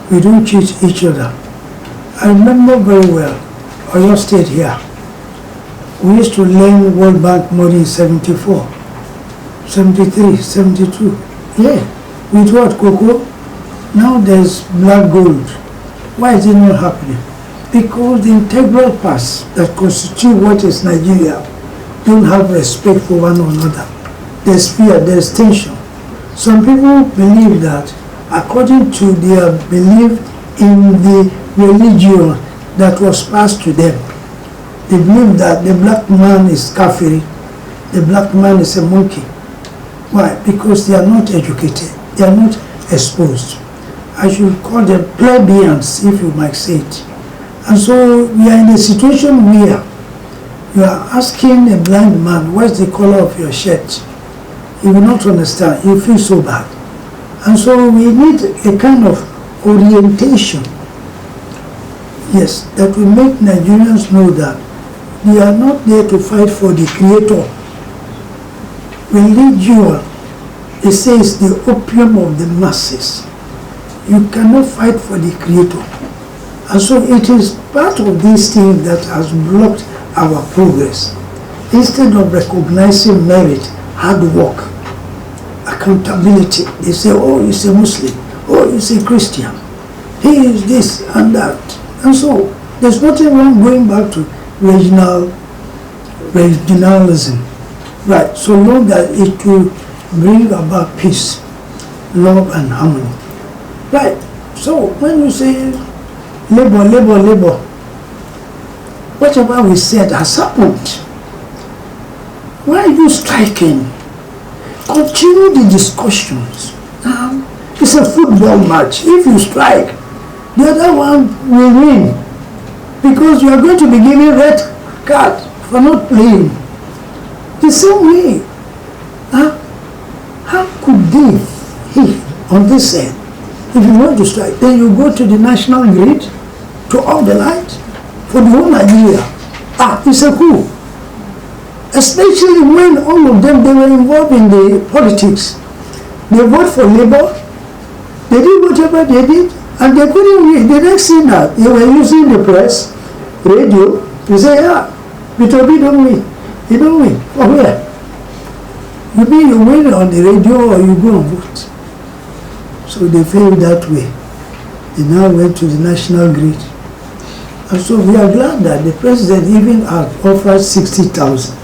we don't cheat each other. I remember very well, Oyo State here. We used to lend World Bank money in 74, 73, 72. Yeah, with what, cocoa? Now there's black gold. Why is it not happening? Because the integral parts that constitute what is Nigeria don't have respect for one another. There's fear, there's tension. Some people believe that according to their belief in the religion that was passed to them, they believe that the black man is kafiri, the black man is a monkey. Why? Because they are not educated, they are not exposed. I should call them plebeians, if you might say it. And so we are in a situation where you are asking a blind man, what's the color of your shirt? He will not understand, he will feel so bad. And so we need a kind of orientation, yes, that will make Nigerians know that we are not there to fight for the creator. Religion, it says, the opium of the masses. You cannot fight for the creator. And so it is part of this thing that has blocked our progress. Instead of recognizing merit, hard work, accountability, they say, oh, he's a Muslim, oh, he's a Christian, he is this and that. And so there's nothing wrong going back to regionalism. Right, so long that it will bring about peace, love and harmony. Right, so when you say labor, labor, labor, whatever we said has happened. Why are you striking? Continue the discussions. It's a football match. If you strike, the other one will win. Because you are going to be given red card for not playing. The same way. How could he, on this end, if you want to strike, then you go to the national grid to off the light for the whole Nigeria. It's a coup. Especially when all of them, they were involved in the politics. They vote for Labour, they did whatever they did, and they couldn't win. The next thing that they were using the press, radio, to say, Vitobi don't win. You don't win. For where? You mean you win on the radio or you go and vote? So they failed that way. They now went to the national grid. And so we are glad that the president even had offered 60,000.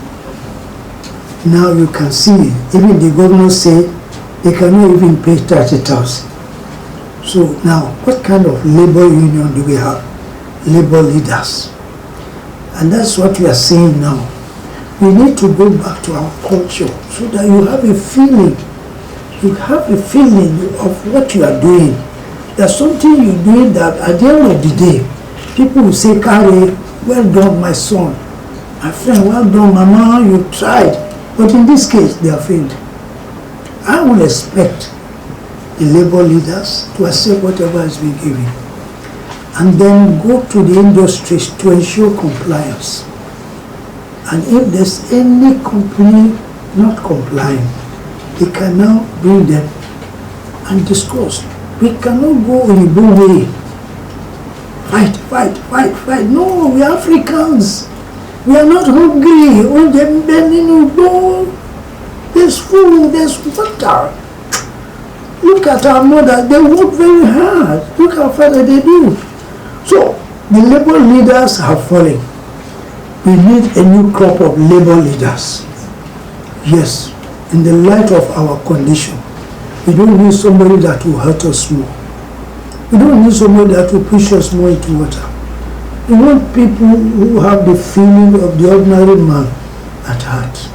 Now you can see, even the governors say they cannot even pay 30,000. So now, what kind of labor union do we have? Labor leaders. And that's what we are saying now. We need to go back to our culture so that you have a feeling. You have a feeling of what you are doing. There's something you're doing that at the end of the day, people will say, Kari, well done, my son. My friend, well done, Mama, you tried. But in this case, they are failed. I will expect the labor leaders to accept whatever is being given and then go to the industries to ensure compliance. And if there's any company not complying, they can now bring them and discuss. We cannot go in the way. Fight. No, we are Africans. We are not hungry. There's food, there's water. Look at our mothers, they work very hard. Look how far they do. So, the labor leaders are falling. We need a new crop of labor leaders. Yes, in the light of our condition. We don't need somebody that will hurt us more. We don't need somebody that will push us more into water. We want people who have the feeling of the ordinary man at heart.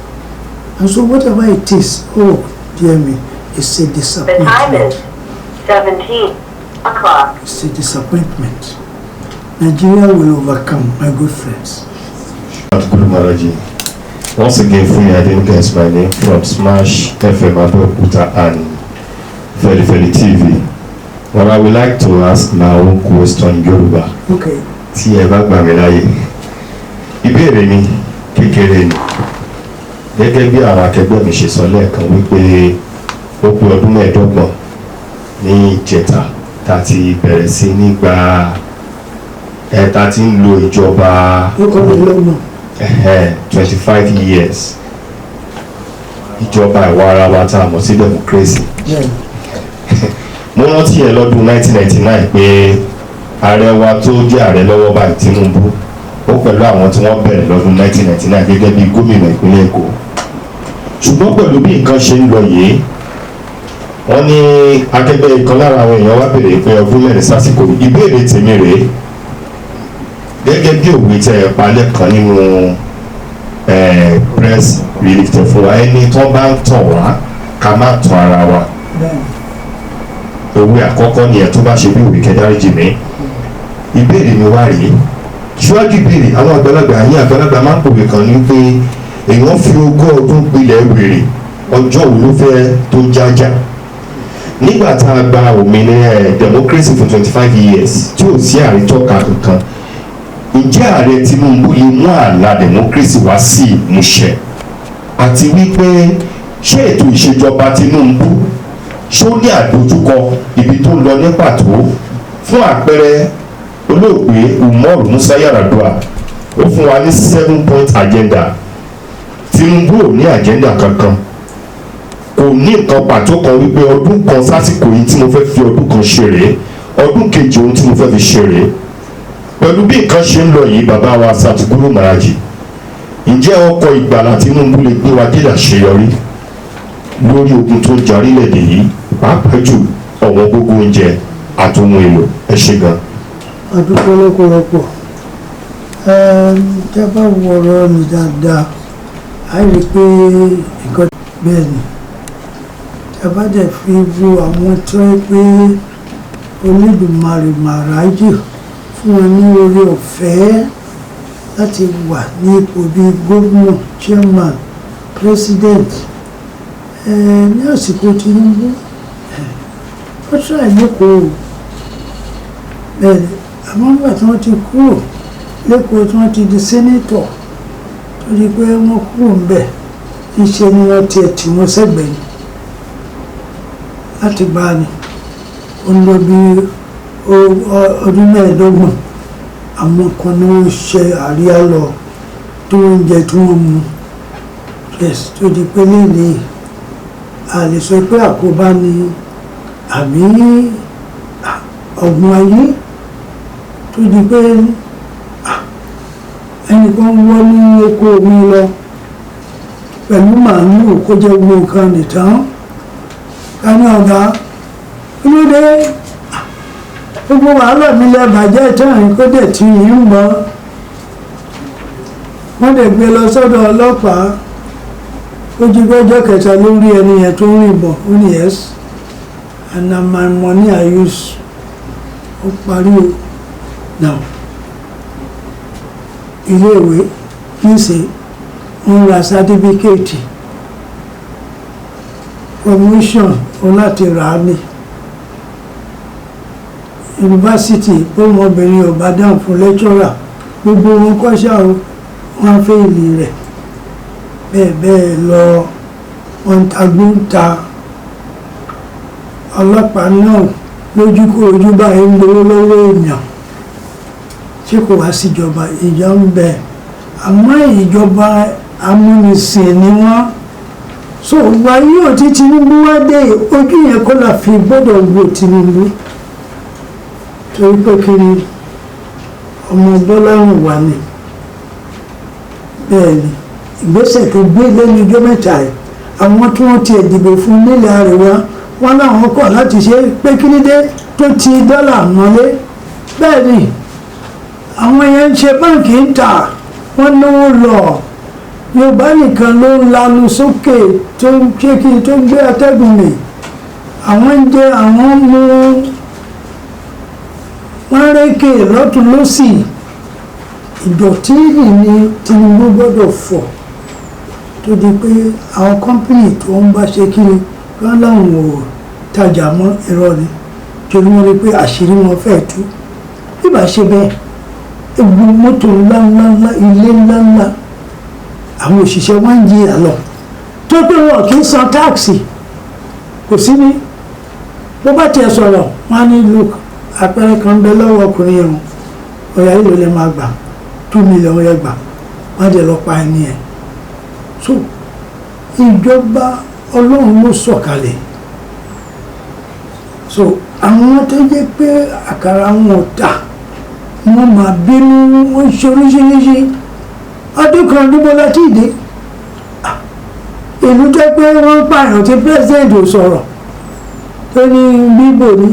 And so whatever it is, oh dear me, it's a disappointment. The time is 17 o'clock. It's a disappointment. Nigeria will overcome, my good friends. Satguru Maharaj. Once again, I didn't guess my name from Smash FM Abeokuta and Feli TV. Well, I would like to ask my own question in Yoruba. Okay. Tí ẹ bá gbà mí láyè. Ìbéèrè mi kékeré ni. Gẹ́gẹ́ bí àwọn akẹgbẹ́ mi ṣe sọ lẹ́ẹ̀kan wípé ó pé ọdún mẹ́ẹ̀ẹ́dọ́gbọ̀n ní ìjẹta tá a ti bẹ̀rẹ̀ sí ní gba tá ti ń lo ìjọba 25 years ìjọba ìwà ara wa tá a mọ̀ sí democracy. Mo rántí ẹ lọ́dún 1999 pé ààrẹ wa tó jẹ́ ààrẹ lọ́wọ́ báyìí Tinubu ó pẹ̀lú àwọn tí wọ́n bẹ̀rẹ̀ lọ́dún 1999 gẹ́gẹ́ bí gómìnà ìpínlẹ̀ Èkó. Ṣùgbọ́n pẹ̀lú bí nǹkan ṣe ń lọ yìí wọ́n ní akẹgbẹ́ kan lára àwọn èèyàn wá béèrè pé ọdún mẹ́rin sásìkò. Ìbéèrè tèmi rèé gẹ́gẹ́ bí òwe tẹ ẹ palẹ̀ kan nínú press relief tẹ fún wa ẹni tó bá ń tàn wá ká má tàn ara wa. Òwe àkọ́kọ́ nìyẹn tó bá ṣe bí òwe kẹdáríjì mi. Ìbéèrè mi wá rèé ṣíwájú ìbéèrè àwọn àgbàlagbà máa ń pòwe kan ní pé èèyàn fi ogún ọdún gbilẹ̀ wèrè ọjọ́ wo ló fẹ́ tó jájá. Nígbà tá a gba òmìnira democracy for 25 years tí ò sí àrítọ́ka kankan, ǹjẹ́ ààrẹ Tinubu lè mú àlà democracy wá sí ìmúṣẹ? Àti wípé ṣé ètò ìṣèjọba Tinubu ṣó ní àdójúkọ ibi tó ń lọ ní pàtó? Fún àpẹẹrẹ olóògbé Umaru Musa Yar'Adua ó fún wa ní 7-point agenda. Tinubu ò ní agenda kankan, kò ní nǹkan pàtó kan wípé ọdún kan sásìkò yìí tí mo fẹ́ fi ọdún kan ṣe rèé, ọdún kejì ohun tí mo fẹ́ fi ṣe rèé. Pẹ̀lú bí nǹkan ṣe ń lọ yìí, bàbá wa Satguru Maharaj, ǹjẹ́ ọkọ̀ ìgbàlà Tinubu lè gbé wa dé àṣeyọrí lórí ogun tó ń jà orílẹ̀-èdè yìí, pàápàá jù ọ̀wọ́n gógó oúnjẹ àti ohun èlò? Ẹ ṣé gan. Adúpẹ́ lọ́pọ̀lọpọ̀. Tí a bá wọ̀rọ̀ mi dáadáa, a rí pé nǹkan bẹ́ẹ̀ ni. Tí a bá dẹ̀ fi wo àwọn tó yẹ pé Olódùmarè Maharaj fún wọn ní orí ọ̀fẹ́ láti wà ní ipò bíi gómìnà, chairman, president ní àsìkò Tinubu ó ṣàì lẹ́kọ̀ọ́ bẹ́ẹ̀ àmọ́ nígbà tí wọ́n ti kúrò lẹ́kọ̀ọ́ tí wọ́n ti di senator tó di pé wọ́n kúrò ń bẹ̀ iṣẹ́ ni wọ́n tiẹ̀ tì wọ́n sẹ́gbẹ̀ẹ́ ni láti bá a ní ó ń lọ bí ọdún mẹ́ẹ̀ẹ́dọ́gbọ̀n àwọn kan ní wọ́n ṣe àríyá lọ tó ń jẹ tí wọ́n mu yes tó di pé léèlé a lè sọ pé àkóbá ni àbí ọ̀gbun ayé tó di pé ẹnìkan wọ́ ní oko mi lọ pẹ̀lú màálù kó jẹ́ gbogbo nǹkan nìtàn ká ní ọ̀gá kí ló dé gbogbo wàhálà mi lẹ bàjẹ́ tán kó dẹ̀ tí yìí ń bọ̀ wọ́n dẹ̀ gbé lọ sọ́dọ̀ ọlọ́pàá ojúgbọ́jọ́ kẹta lórí ẹni yẹn tó ń rìn bọ̀ ó ní yes and na my money I use ó parí o now iléèwé níṣẹ́ ń ra sátífíkẹ́ẹ̀tì promotion ó láti rà á ní yunifásitì ọmọbìnrin ọba dáhùn fún lẹ́kṣọ́rà gbogbo wọn kọ́ṣà wọn fẹ́ ìlì rẹ̀ bẹ́ẹ̀ bẹ́ẹ̀ lọ wọn tagbóǹta ọlọ́pàá náà lójú kó ojú báyìí ń gbowó lọ́wọ́ èèyàn tí kò wá síjọba ìjọ ń bẹ àmọ́ ìjọba amúnisìn ni wọ́n so wáyé òtí Tinubu wá dé ojú yẹn kó là fi gbọ́dọ̀ wo Tinubu torí pé kiri ọmọ Bọ́lárùn wà ní bẹ́ẹ̀ ni ìgbésẹ̀ tó gbé lẹ́nu ijó mẹ́ta ẹ̀ àwọn tí wọ́n ti dìbò fún nílẹ̀ àríwá wọn láwọn kọ̀ láti ṣe pé kí ní dé tó ti dọ́là mọ́lé bẹ́ẹ̀ ni àwọn yẹn ń ṣe báǹkì ń tà wọ́n náwó lọ Yorùbá nìkan ló ń lanu sókè tó ń ṣe kí tó ń gbé atẹ́gùn mi àwọn ń jẹ àwọn mú wọ́n rékè lọ́tún lọ́sì ìdọ̀tí ni Tinubu gbọ́dọ̀ fọ̀ tó di pé àwọn kọ́mpìnì tó ń bá ṣe kí ni wọ́n láwọn ò tajà mọ́ irọ́ ni torí wọ́n rí pé àṣírí wọn fẹ́ tú bí bá ṣe bẹ́ẹ̀ egbò mọ́tò ńláńlá ilé ńláńlá àwọn òṣìṣẹ́ wọn ń jìyà lọ tó pé wọn kì í san táàksì kò sí ní bó bá tiẹ̀ sọ̀rọ̀ wọn á ní look àpẹẹrẹ kan bẹ lọ́wọ́ ọkùnrin yẹn ọ̀yà ìlú lè máa gbà 2 million yẹn gbà wọ́n dẹ̀ lọ pa ẹni ẹ̀ so ìjọba ọlọ́run ló sọ̀kalẹ̀ so àwọn tó jẹ́ pé àkàrà wọn ò tà wọ́n máa bínú wọ́n ṣe oríṣiríṣi ọdún kan dúpọ̀ láti ìdè ìlú jẹ́ pé wọ́n pààyàn tí president ò sọ̀rọ̀ tó ní bíbò ní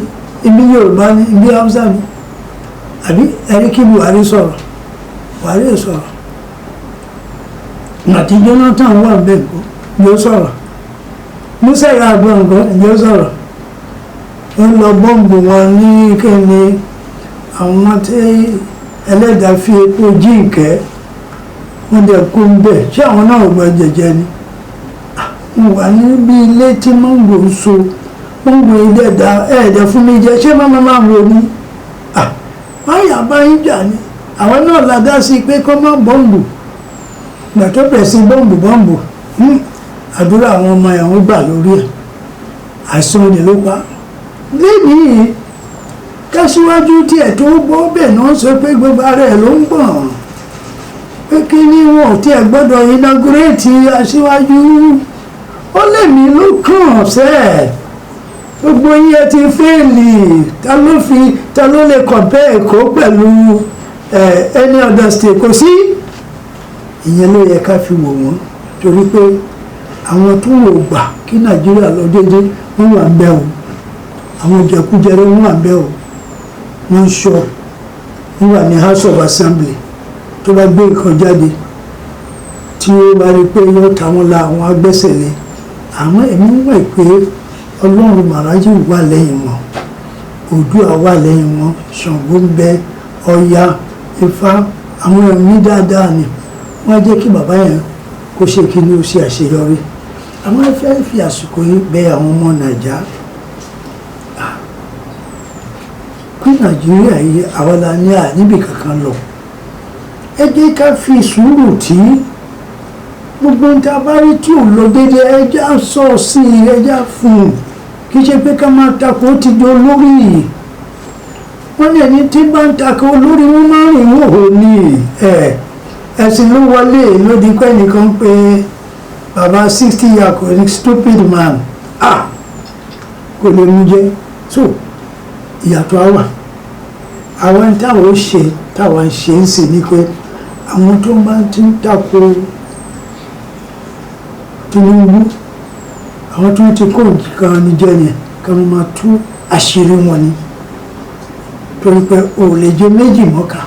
ibi Yorùbá ní ibi Haúsá ní àbí ẹ̀rí kí Buhari sọ̀rọ̀ Buhari sọ̀rọ̀ àti Jonathan wà bẹ́ẹ̀ kó yóò sọ̀rọ̀ Musa Yar'Adua nǹkan yóò sọ̀rọ̀ ń lọ bọ́ǹbù wọn ní kéde àwọn tí ẹlẹ́dàá fi epo jíǹkẹ́ wọ́n dẹ̀ kó ń bẹ̀ ṣé àwọn náà gbọ́ jẹjẹ ni mo wà níbi ilé tí mọ́ngò ń so mọ́ngò ìdẹ̀dà ẹ̀ẹ́dẹ̀ fún mi jẹ ṣé mọ́mọ́ máa ń wo ni wọ́n yà bá yín jà ni àwọn náà ládá sí pé kọ́ má bọ́ǹbù gbà tó bẹ̀ sí bọ́ǹbù àdúrà àwọn ọmọ ẹ̀wọ̀n gbà lórí ẹ̀ àìsàn olè ló pa lẹ́yìn kásíwájú tiẹ̀ tó gbọ́ bẹ́ẹ̀ náà sọ pé gbogbo ara ẹ̀ ló ń gbọ̀n pé kí ni wọn ò tiẹ̀ gbọ́dọ̀ inaugurate aṣíwájú ó lèmi ló kàn sẹ́ẹ̀ gbogbo yẹn ti fẹ́ẹ̀lì ta ló lè compare Èkó pẹ̀lú any other state kò sí ìyẹn ló yẹ ká fi wò wọ́n torí pé àwọn tó wò gbà kí Nàìjíríà lọ déédé wọ́n wà ń bẹ̀ o àwọn jẹkújẹrẹ wọ́n wà ń bẹ̀ o wọ́n ń ṣọ́ wọ́n wà ní House of Assembly tó bá gbé nǹkan jáde tí ó bá rí pé yóò táwọn la àwọn agbẹ́sẹ̀lé àmọ́ èmi mọ̀ pé Ọlọ́run Màrájì wà lẹ́yìn wọn Oòduà wà lẹ́yìn wọn Ṣàngó ń bẹ Ọya Ifá àwọn ẹ̀mí dáadáa ni wọ́n á jẹ́ kí bàbá yẹn kó ṣe kí ni ó ṣe àṣeyọrí àwọn afẹ́ fi àsìkò yìí bẹ àwọn ọmọ Nàìjà pé Nàìjíríà yìí àwọn la ní níbì kankan lọ ẹ jẹ́ ká fi sùúrù tí gbogbo ń ta bá rí tí ò lọ dédé ẹjá sọ sí ẹjá fún un kì í ṣe pé ká máa takò ó ti di olórí wọ́n ní ẹni tí bá ń takò olórí wọn máa rìn wòhò ní ẹ̀sìn ló wọlé lódì pé nìkan pé bàbá 60 years kò ní stupid man kò lè mú jẹ so ìyàtọ̀ àwà àwọn táwọn ó ṣe táwọn ṣe ń sè ní pé àwọn tó bá ti ń takò Tinubu àwọn tó ti kó nǹkan ní jẹ́ yẹn ká wọ́n máa tú àṣírí wọn ni torí pé o lè jẹ méjì mọ́ka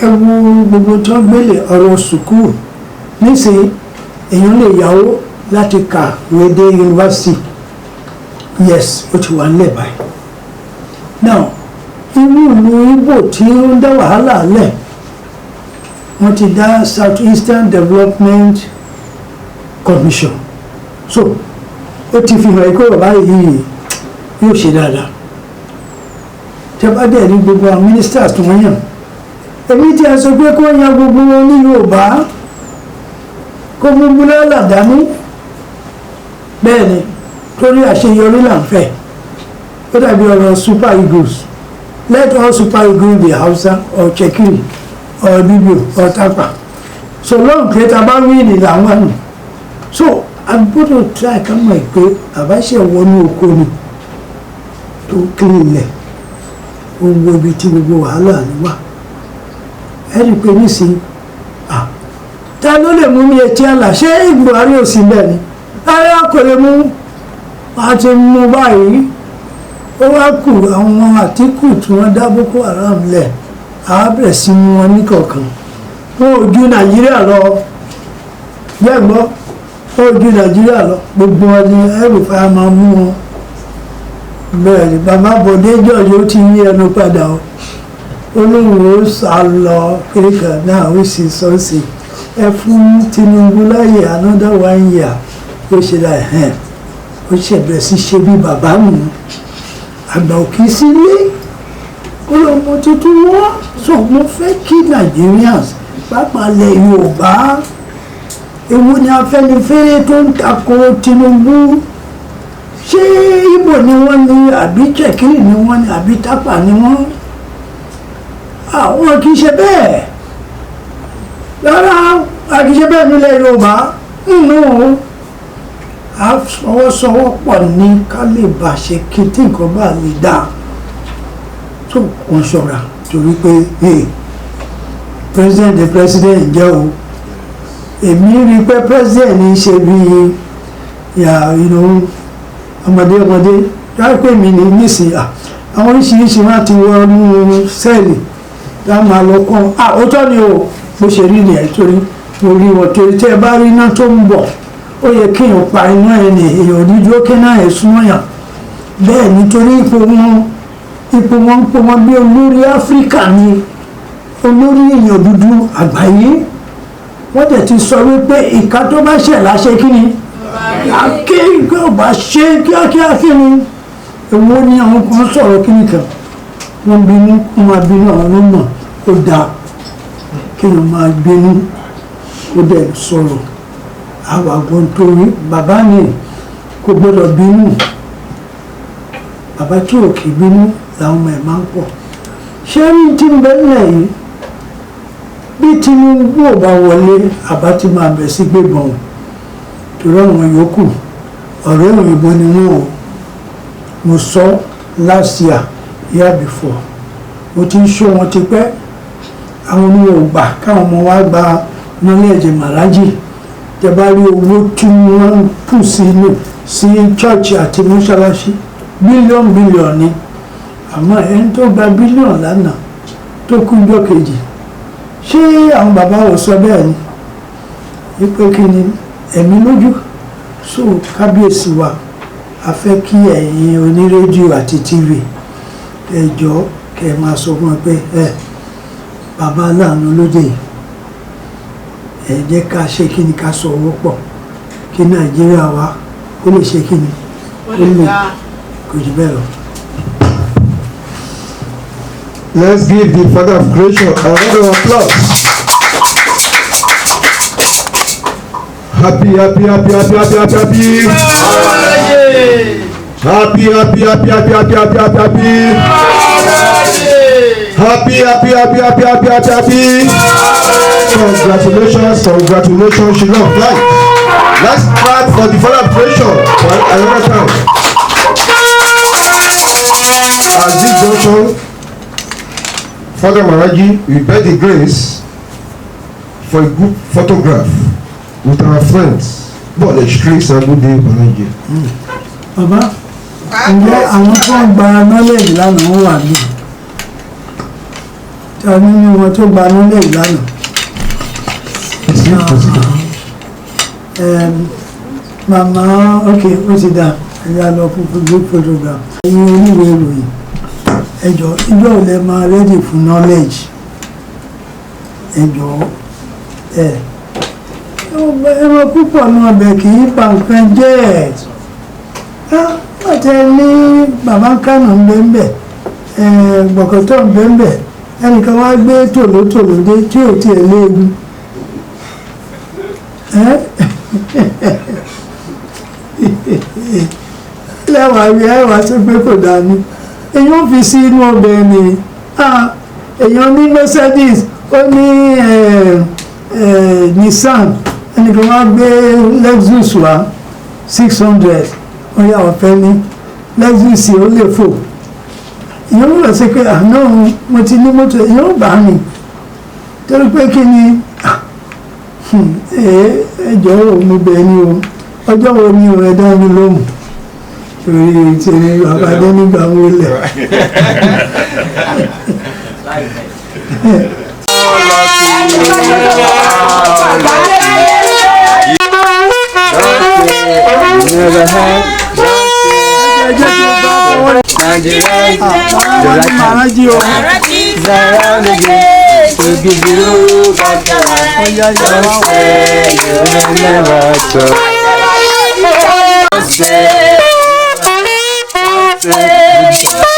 ẹ wo gbogbo tó gbélé ọ̀rọ̀ sùkúù nísìnyí èèyàn lè yáwó láti kàwé dé yunifásitì yes ó ti wà nílẹ̀ báyìí now irú ìlú Ìgbò tí ó ń dá wàhálà lẹ̀ wọ́n ti dá South Eastern Development Commission so ó ti fi hàn pé bàbá yìí yóò ṣe dáadáa tẹ́ bá dẹ̀ ní gbogbo àwọn ministers tó wọ́n yàn èmi tí a sọ pé kó yan gbogbo wọn ní Yorùbá kó mú búlálà dání bẹ́ẹ̀ ni torí àṣeyọrí là ń fẹ́ ó dàbí ọ̀rọ̀ Super Eagles let all Super Eagles be Hausa or Chekiri or Ibibio or Tapa so long pé ta bá wí ní làwọn nù so a gbọ́dọ̀ try ká mọ̀ pé àbáṣe wọnú oko ni tó clean lẹ̀ gbogbo ibi tí gbogbo wàhálà ni wà ẹ rí i pé nísìnyí ta ló lè mú ní etí àlà ṣé Buhari ò sí bẹ́ẹ̀ ni ara kò lè mú àti mú báyìí ó wá kù àwọn Àtíkù tí wọ́n dá Boko Haram lẹ̀ á bẹ̀rẹ̀ sí mú wọn níkọ̀ọ̀kan wọn ò ju Nàìjíríà lọ gbẹ́gbọ́ wọn ò ju Nàìjíríà lọ gbogbo wọn ni ẹrùfà máa mú wọn bẹ́ẹ̀ ni bàbá Bọ̀dé George ó ti yí ẹnu padà o olóhùn ó sá lọ kéka náà ó sì sọ́ọ̀sì ẹ fún Tinubu láyè another 1 year ó ṣe dá ẹ̀hẹ́n ó ṣẹ̀bẹ̀rẹ̀ sí ṣe bí bàbá mi àgbà òkè sílé olóòmọ tuntun wọn sọ mo fẹ́ kí Nigerians pàápàá lẹ̀ Yorùbá èwo ni Afẹ́nifẹ́re tó ń tako Tinubu ṣé Ìgbò ni wọ́n ní àbí Chekiri ni wọ́n ní àbí Tapa ni wọ́n àwọn kì í ṣe bẹ́ẹ̀ rárá a kì í ṣe bẹ́ẹ̀ nílẹ̀ Yorùbá nínú àfọwọ́sowọ́pọ̀ ní ká lè bá ṣe kí tí nǹkan bá lè dá tó wọ́n ṣọ́ra torí pé president jẹ́ o èmi rí i pé president ní í ṣe bí ọmọdé láì pé mi ní nísìnyí àwọn oríṣiríṣi wọn ti wọnú sẹ́ẹ̀lì tá máa lọ kọ́ òótọ́ ni o bó ṣe rí ni ẹ̀ torí mo rí wọn torí tẹ́ ẹ bá rí iná tó ń bọ̀ ó yẹ kéèyàn pa iná ẹ̀ ní èèyàn onídúró kéèyàn ẹ̀ súnmọ́ yàn bẹ́ẹ̀ nítorí ipò wọn ń pò wọn bí olórí Áfíríkà ni olórí èèyàn dúdú àgbáyé wọ́n dẹ̀ ti sọ wípé ìka tó bá ṣẹ̀ láṣẹ kí ni akéèké ọba ṣe kíákíá kí ni èwo ni àwọn kan sọ̀rọ̀ kí ni kan wọ́n bínú wọ́n máa bínú àwọn ọlọ́mọ ó dáa kéèyàn máa bínú ó dẹ̀ sọ̀rọ̀ àwọn àgbọn torí bàbá ni kò gbọ́dọ̀ bínú bàbá tí ò kì í bínú làwọn ọmọ ẹ̀ máa ń pọ̀ ṣé rí tí ń bẹ nílẹ̀ yìí bí Tinubu ò bá wọlé àbá ti máa bẹ̀ sí gbébọn torí àwọn yòókù ọ̀rẹ́ òyìnbó ni wọ́n o mo sọ last year before mo ti ń ṣó wọn ti pẹ́ àwọn oníwọ̀n ò gbà káwọn ọmọ wa gba knowledge màlájì tẹ́ bá rí owó tí wọ́n pù sí church àti mọ́ṣáláṣí bílíọ̀nù ni àmọ́ ẹni tó gba bílíọ̀nù lánàá tó kú ọjọ́ kejì ṣé àwọn bàbá ò sọ bẹ́ẹ̀ ni wípé kí ni ẹ̀mí lójú so kábíyèsí wa a fẹ́ kí ẹ̀yin onírédíò àti tv ẹ jọ̀ọ́ kẹ́ ẹ máa sọ fún wọn pé bàbá aláàánú lóde ẹ jẹ́ ká ṣe kí ni ká sọ owó pọ̀ kí Nàìjíríà wa ó lè ṣe kí ni ó lè kò jù bẹ́ẹ̀ lọ. Let's give the Father of Creation a round of applause. Happy. Happy. Congratulations, she love life. Let's clap for the Father of Creation for another time. At this junction, Father Maharaji, we beg the grace for a good photograph with our friends. But the streets are good day, Maharaji. Baba, ǹjẹ́ àwọn tó ń gba knowledge lánàá wọ́n wà ní ta nínú wọn tó gba knowledge lánàá màmá ok ó ti dà ẹ̀yà lọ fún group photograph ẹ̀yin oníwèé ìròyìn ẹ̀jọ̀ ìjọ ò lè máa ready fún knowledge ẹ̀jọ̀ ẹ̀rọ púpọ̀ náà bẹ̀ kì í pa nǹkan jẹ́ ẹ̀ ọ̀tẹ̀ ní bàbá kánò ń bẹ́ẹ̀ gbọ̀kọ̀tọ̀ ń bẹ́ẹ̀ ẹnìkan wá gbé tòlótòló dé tí ò tiẹ̀ léegun lẹ́wàá rí ẹ̀wà tó gbé kò dání èyàn fi sí inú ọbẹ̀ ni èyàn ní Mercedes ó ní Nissan ẹnìkan wá gbé Lexus wá 600 wọ́n yà wọ́n fẹ́ ní Lexus ó lè fò èyàn ń lọ sí pé àná mo ti ní mọ́tò èyàn ń bà á nì torí pé kí ni ẹjọ́ mo bẹ̀ ni o ọjọ́ wo ni o ẹ̀dá mi lóhùn torí ti àbádé nígbà wo lẹ̀. Say